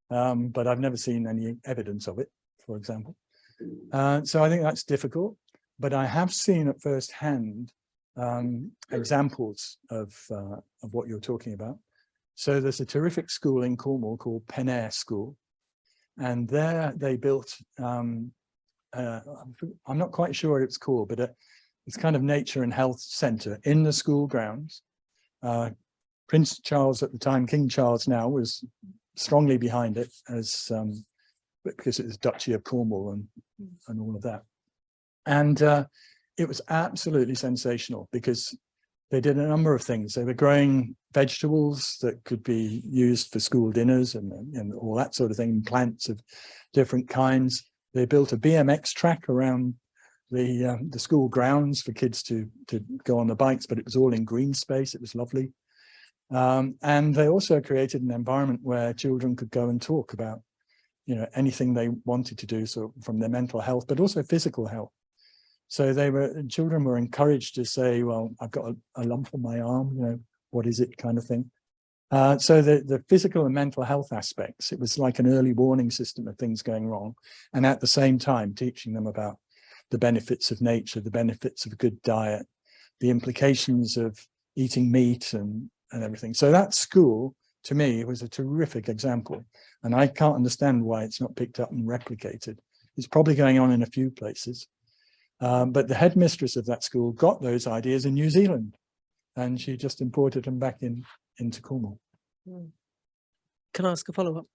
A: but I've never seen any evidence of it, for example. So I think that's difficult, but I have seen at first hand examples of what you're talking about. So there's a terrific school in Cornwall called Penair School, and there they built, I'm not quite sure what it's called, but it's kind of nature and health centre in the school grounds. Prince Charles at the time, King Charles now, was strongly behind it as because it was Duchy of Cornwall and all of that. And it was absolutely sensational because they did a number of things. They were growing vegetables that could be used for school dinners and all that sort of thing, plants of different kinds. They built a BMX track around the school grounds for kids to go on the bikes, but it was all in green space. It was lovely. And they also created an environment where children could go and talk about, you know, anything they wanted to do, so from their mental health, but also physical health. So children were encouraged to say, well, I've got a lump on my arm, you know, what is it, kind of thing. So the physical and mental health aspects, it was like an early warning system of things going wrong. And at the same time, teaching them about the benefits of nature, the benefits of a good diet, the implications of eating meat and everything. So that school, to me, was a terrific example. And I can't understand why it's not picked up and replicated. It's probably going on in a few places. But the headmistress of that school got those ideas in New Zealand, and she just imported them back into Cornwall.
D: Can I ask a follow-up?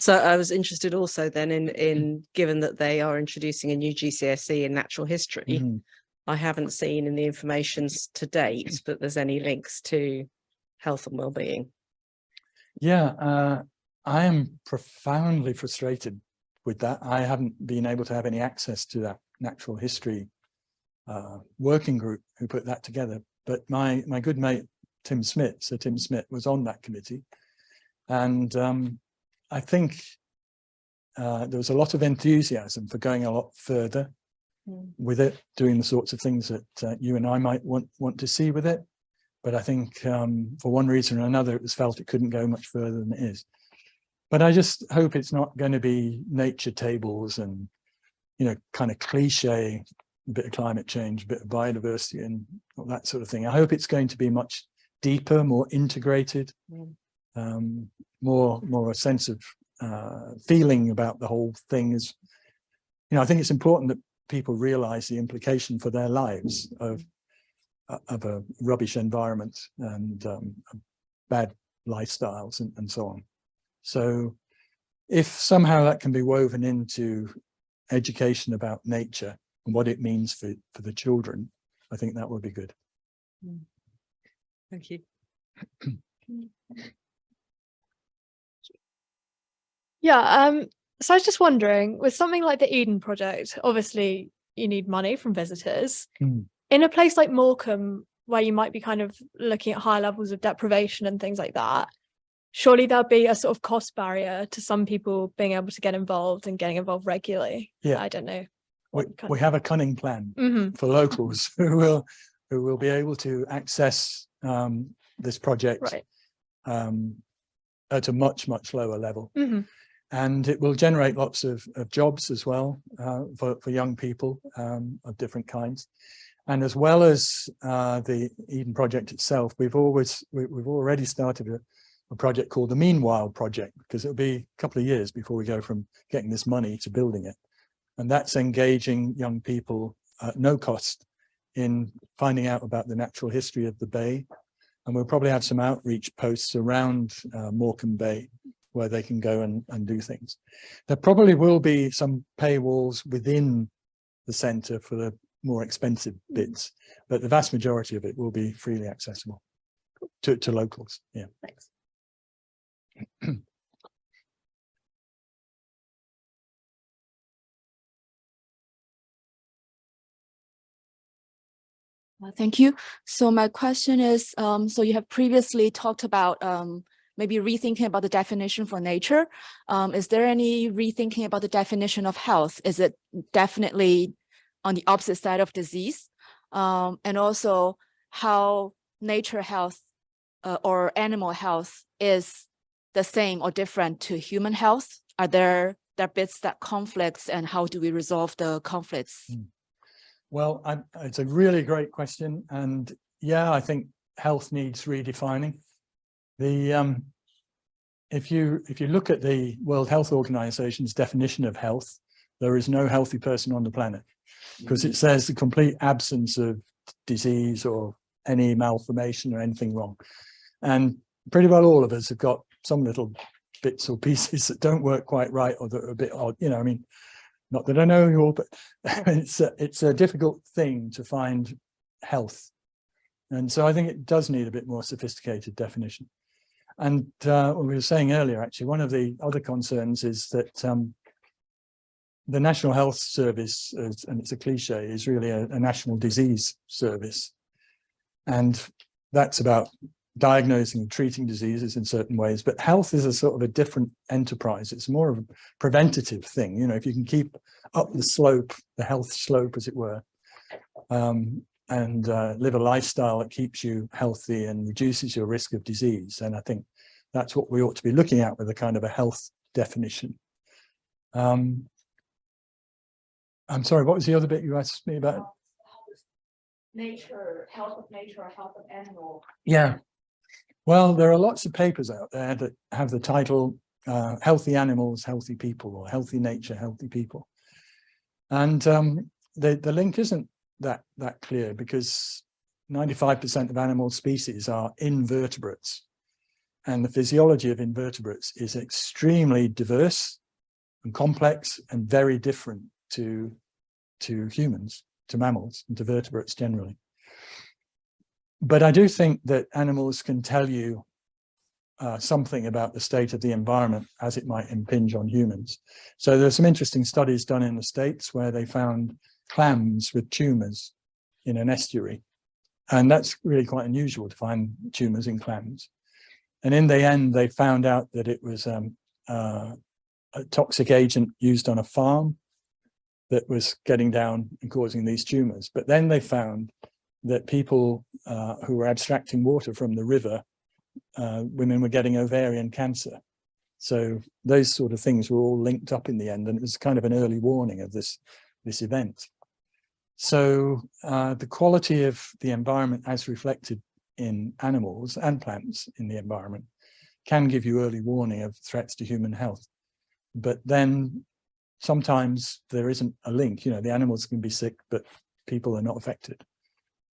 D: So I was interested also then in given that they are introducing a new GCSE in natural history,
A: Mm-hmm.
D: I haven't seen in the information to date that there's any links to health and well-being.
A: Yeah, I am profoundly frustrated with that. I haven't been able to have any access to that natural history working group who put that together. But my good mate, Tim Smith, Sir Tim Smith, was on that committee. And I think there was a lot of enthusiasm for going a lot further with it, doing the sorts of things that you and I might want to see with it. But I think for one reason or another, it was felt it couldn't go much further than it is. But I just hope it's not going to be nature tables and, you know, kind of cliche, a bit of climate change, a bit of biodiversity and all that sort of thing. I hope it's going to be much deeper, more integrated, more a sense of feeling about the whole thing. Is, you know, I think it's important that people realize the implication for their lives of a rubbish environment and bad lifestyles and so on. So if somehow that can be woven into education about nature and what it means for the children, I think that would be good.
D: Thank you.
E: Yeah, so I was just wondering, with something like the Eden Project, obviously you need money from visitors. In a place like Morecambe, where you might be kind of looking at high levels of deprivation and things like that, surely there'll be a sort of cost barrier to some people being able to get involved and getting involved regularly.
A: Yeah,
E: I don't know.
A: We have a cunning plan for locals who will be able to access this project at a much lower level. And it will generate lots of jobs as well for young people of different kinds. And as well as the Eden Project itself, we've already started a project called the Meanwhile Project, because it'll be a couple of years before we go from getting this money to building it. And that's engaging young people at no cost in finding out about the natural history of the bay. And we'll probably have some outreach posts around Morecambe Bay where they can go and do things. There probably will be some paywalls within the centre for the more expensive bits, but the vast majority of it will be freely accessible to locals. Yeah.
E: Thanks.
F: Thank you. So my question is, so you have previously talked about maybe rethinking about the definition for nature. Is there any rethinking about the definition of health? Is it definitely on the opposite side of disease? And also how nature health or animal health is the same or different to human health? Are there bits that conflicts, and how do we resolve the conflicts?
A: Well, it's a really great question, and yeah, I think health needs redefining. If you look at the World Health Organization's definition of health, there is no healthy person on the planet, because it says the complete absence of disease or any malformation or anything wrong. And pretty well all of us have got some little bits or pieces that don't work quite right, or that are a bit odd. You know, I mean, not that I know you all, but it's a difficult thing to find health. And so I think it does need a bit more sophisticated definition. And what we were saying earlier, actually, one of the other concerns is that the National Health Service, and it's a cliche, is really a national disease service. And that's about diagnosing and treating diseases in certain ways. But health is a sort of a different enterprise. It's more of a preventative thing. You know, if you can keep up the slope, the health slope, as it were, and live a lifestyle that keeps you healthy and reduces your risk of disease. And I think that's what we ought to be looking at with a kind of a health definition. I'm sorry, what was the other bit you asked me about?
F: Nature, health of nature, or health of animal.
A: Yeah. Well, there are lots of papers out there that have the title healthy animals, healthy people, or healthy nature, healthy people. And the link isn't that clear, because 95% of animal species are invertebrates, and the physiology of invertebrates is extremely diverse and complex and very different to humans, to mammals, and to vertebrates generally. But I do think that animals can tell you something about the state of the environment as it might impinge on humans. So there's some interesting studies done in the States where they found clams with tumors in an estuary. And that's really quite unusual to find tumors in clams. And in the end, they found out that it was a toxic agent used on a farm that was getting down and causing these tumors. But then they found that people who were abstracting water from the river, women were getting ovarian cancer. So those sort of things were all linked up in the end, and it was kind of an early warning of this event. So the quality of the environment as reflected in animals and plants in the environment can give you early warning of threats to human health. But then sometimes there isn't a link. You know, the animals can be sick, but people are not affected.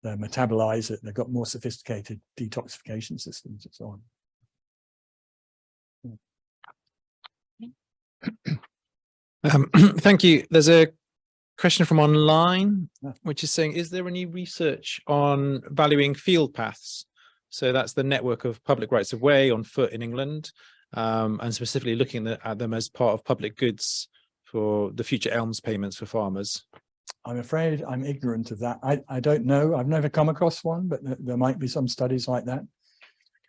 A: They metabolize it. They've got more sophisticated detoxification systems and so on.
G: Thank you. There's a question from online, which is saying, is there any research on valuing field paths? So that's the network of public rights of way on foot in England, and specifically looking at them as part of public goods for the future ELMS payments for farmers.
A: I'm afraid I'm ignorant of that. I don't know. I've never come across one, but there might be some studies like that.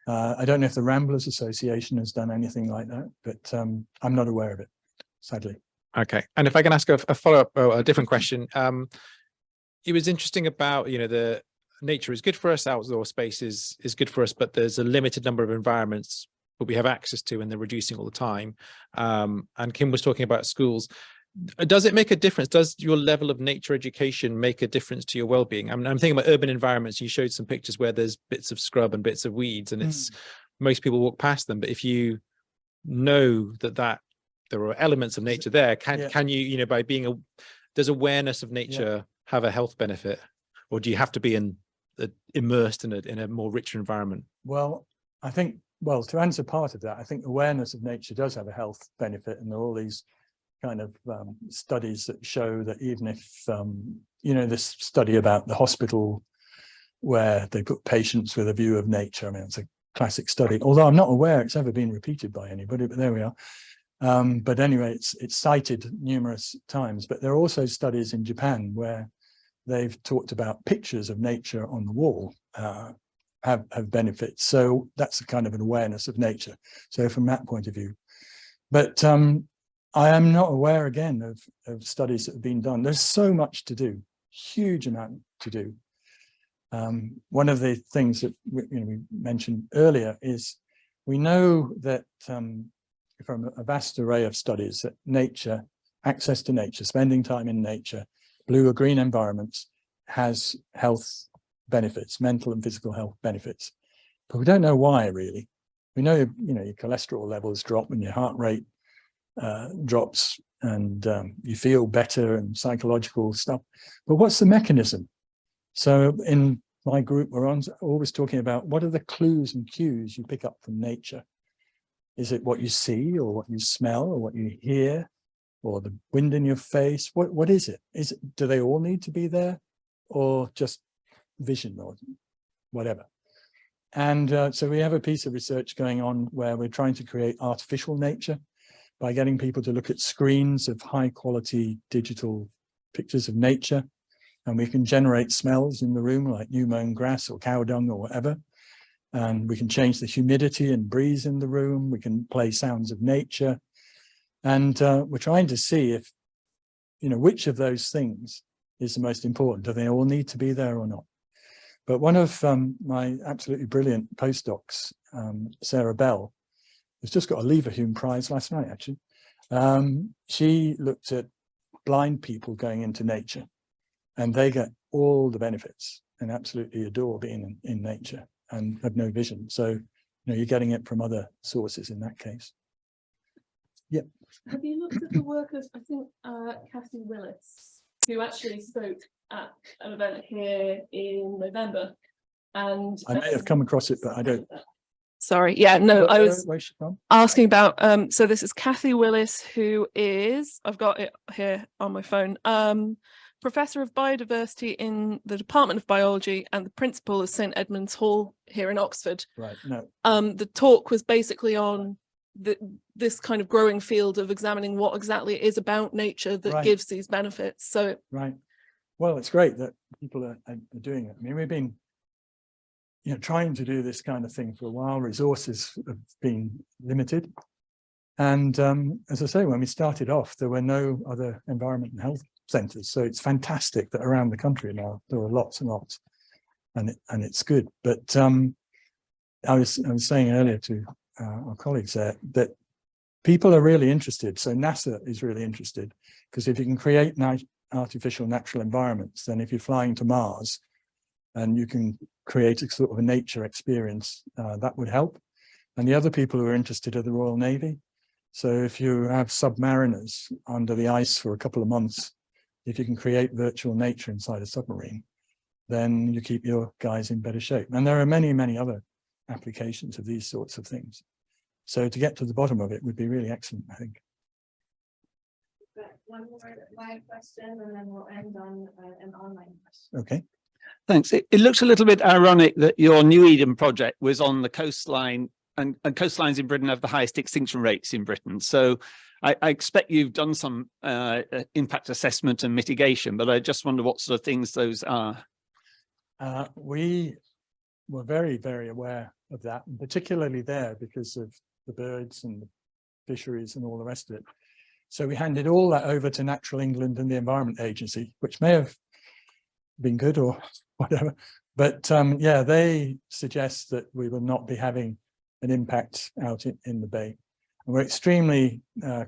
A: I don't know if the Ramblers Association has done anything like that, but I'm not aware of it, sadly.
G: Okay. And if I can ask a follow-up, a different question. It was interesting about, you know, the nature is good for us, outdoor space is good for us, but there's a limited number of environments that we have access to, and they're reducing all the time. And Kim was talking about schools. Does it make a difference? Does your level of nature education make a difference to your well-being? I'm thinking about urban environments. You showed some pictures where there's bits of scrub and bits of weeds, and it's most people walk past them. But if you know that there are elements of nature there, can you, you know, by being does awareness of nature have a health benefit, or do you have to be immersed in a more richer environment?
A: Well, I think, to answer part of that, I think awareness of nature does have a health benefit, and there are all these kind of studies that show that even if, you know, this study about the hospital where they put patients with a view of nature, I mean, it's a classic study, although I'm not aware it's ever been repeated by anybody, but there we are. But anyway, it's cited numerous times. But there are also studies in Japan where they've talked about pictures of nature on the wall have benefits. So that's a kind of an awareness of nature. So from that point of view, but I am not aware again of studies that have been done. There's so much to do, huge amount to do. One of the things that we mentioned earlier is we know that from a vast array of studies that nature, access to nature, spending time in nature, blue or green environments has health benefits, mental and physical health benefits. But we don't know why really. We know, you know, your cholesterol levels drop and your heart rate drops, and you feel better and psychological stuff. But what's the mechanism? So in my group, we're always talking about what are the clues and cues you pick up from nature. Is it what you see, or what you smell, or what you hear, or the wind in your face? What is it? Do they all need to be there, or just vision or whatever? And so we have a piece of research going on where we're trying to create artificial nature by getting people to look at screens of high quality digital pictures of nature, and we can generate smells in the room like new mown grass or cow dung or whatever. And we can change the humidity and breeze in the room. We can play sounds of nature. And we're trying to see if, you know, which of those things is the most important. Do they all need to be there or not? But one of my absolutely brilliant postdocs, Sarah Bell, who's just got a Leverhulme Prize last night, actually, she looked at blind people going into nature, and they get all the benefits and absolutely adore being in nature and have no vision. So, you know, you're getting it from other sources in that case. Yep.
C: Have you looked at the work of, I think, Kathy Willis, who actually spoke at an event here in November? And
A: I may have come across it, but I don't.
C: Sorry, yeah, no, I was
A: Where's she from?
C: asking about, so this is Kathy Willis, who is, I've got it here on my phone, Professor of Biodiversity in the Department of Biology and the Principal of St Edmund's Hall here in Oxford.
A: Right, no.
C: The talk was basically on this kind of growing field of examining what exactly it is about nature that
A: Right.
C: gives these benefits. So
A: Right. Well, it's great that people are doing it. I mean, we've been, trying to do this kind of thing for a while. Resources have been limited. And as I say, when we started off, there were no other environment and health centres. So it's fantastic that around the country now there are lots and lots, and it's good. But I was saying earlier to our colleagues there that people are really interested. So NASA is really interested, because if you can create artificial natural environments, then if you're flying to Mars and you can create a sort of a nature experience, that would help. And the other people who are interested are the Royal Navy. So if you have submariners under the ice for a couple of months, if you can create virtual nature inside a submarine, then you keep your guys in better shape. And there are many, many other applications of these sorts of things. So to get to the bottom of it would be really excellent, I think.
H: One more live question, and then we'll end on an online question.
A: Okay.
I: Thanks. It looks a little bit ironic that your New Eden project was on the coastline, and coastlines in Britain have the highest extinction rates in Britain. So I expect you've done some impact assessment and mitigation, but I just wonder what sort of things those are.
A: We were very, very aware of that, and particularly there because of the birds and the fisheries and all the rest of it. So we handed all that over to Natural England and the Environment Agency, which may have been good or whatever. But yeah, they suggest that we will not be having an impact out in the bay. And we're extremely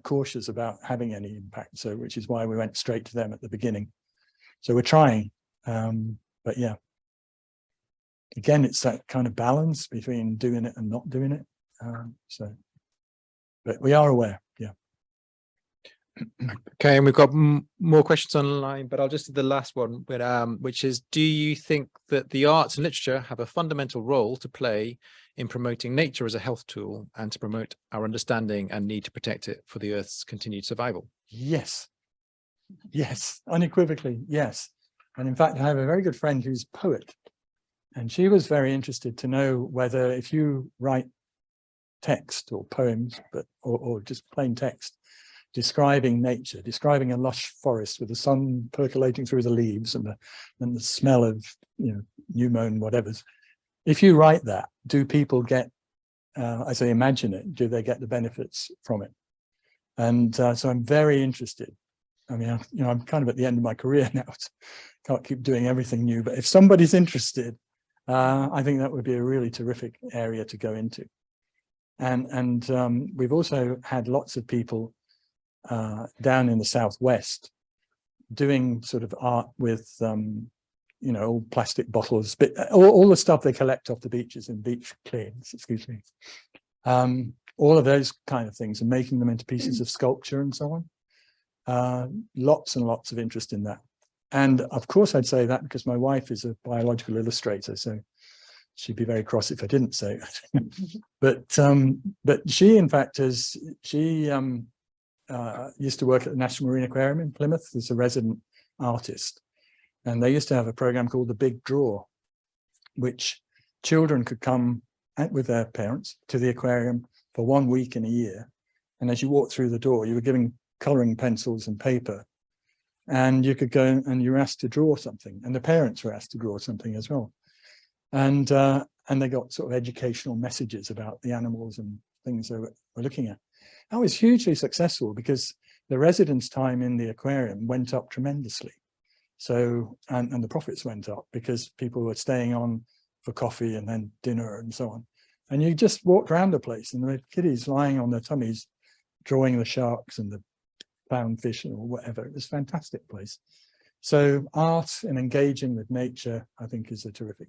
A: cautious about having any impact. So which is why we went straight to them at the beginning. So we're trying, but yeah. Again, it's that kind of balance between doing it and not doing it. But we are aware, yeah.
G: Okay, and we've got more questions online, but I'll just do the last one, which is, do you think that the arts and literature have a fundamental role to play in promoting nature as a health tool and to promote our understanding and need to protect it for the Earth's continued survival?
A: Yes. Yes, unequivocally, yes. And in fact, I have a very good friend who's a poet, and she was very interested to know whether if you write text or poems, or just plain text, describing nature, describing a lush forest with the sun percolating through the leaves and the smell of new mown whatevers. If you write that, do people get, as they imagine it, do they get the benefits from it? And so I'm very interested. I mean, I'm kind of at the end of my career now. Can't keep doing everything new, but if somebody's interested, I think that would be a really terrific area to go into. And we've also had lots of people down in the southwest doing sort of art with old plastic bottles, but all the stuff they collect off the beaches and beach cleans, excuse me, all of those kind of things, and making them into pieces of sculpture and so on. Lots and lots of interest in that. And of course I'd say that because my wife is a biological illustrator, so she'd be very cross if I didn't say it. But she in fact used to work at the National Marine Aquarium in Plymouth as a resident artist. And they used to have a program called The Big Draw, which children could come with their parents to the aquarium for 1 week in a year. And as you walked through the door, you were given coloring pencils and paper, and you could go and you were asked to draw something, and the parents were asked to draw something as well. And they got sort of educational messages about the animals and things they were looking at. That was hugely successful because the residence time in the aquarium went up tremendously. So, and the profits went up because people were staying on for coffee and then dinner and so on. And you just walked around the place and there were kiddies lying on their tummies, drawing the sharks and the clownfish or whatever. It was a fantastic place. So art and engaging with nature, I think, is a terrific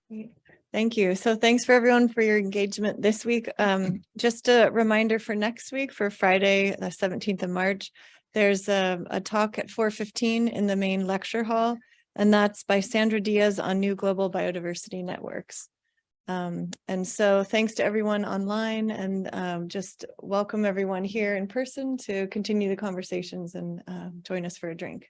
A: thing.
B: Thank you. So thanks for everyone for your engagement this week. Just a reminder for next week, for Friday, the 17th of March, there's a talk at 4:15 in the main lecture hall, and that's by Sandra Diaz on new global biodiversity networks. And so thanks to everyone online, and just welcome everyone here in person to continue the conversations and join us for a drink.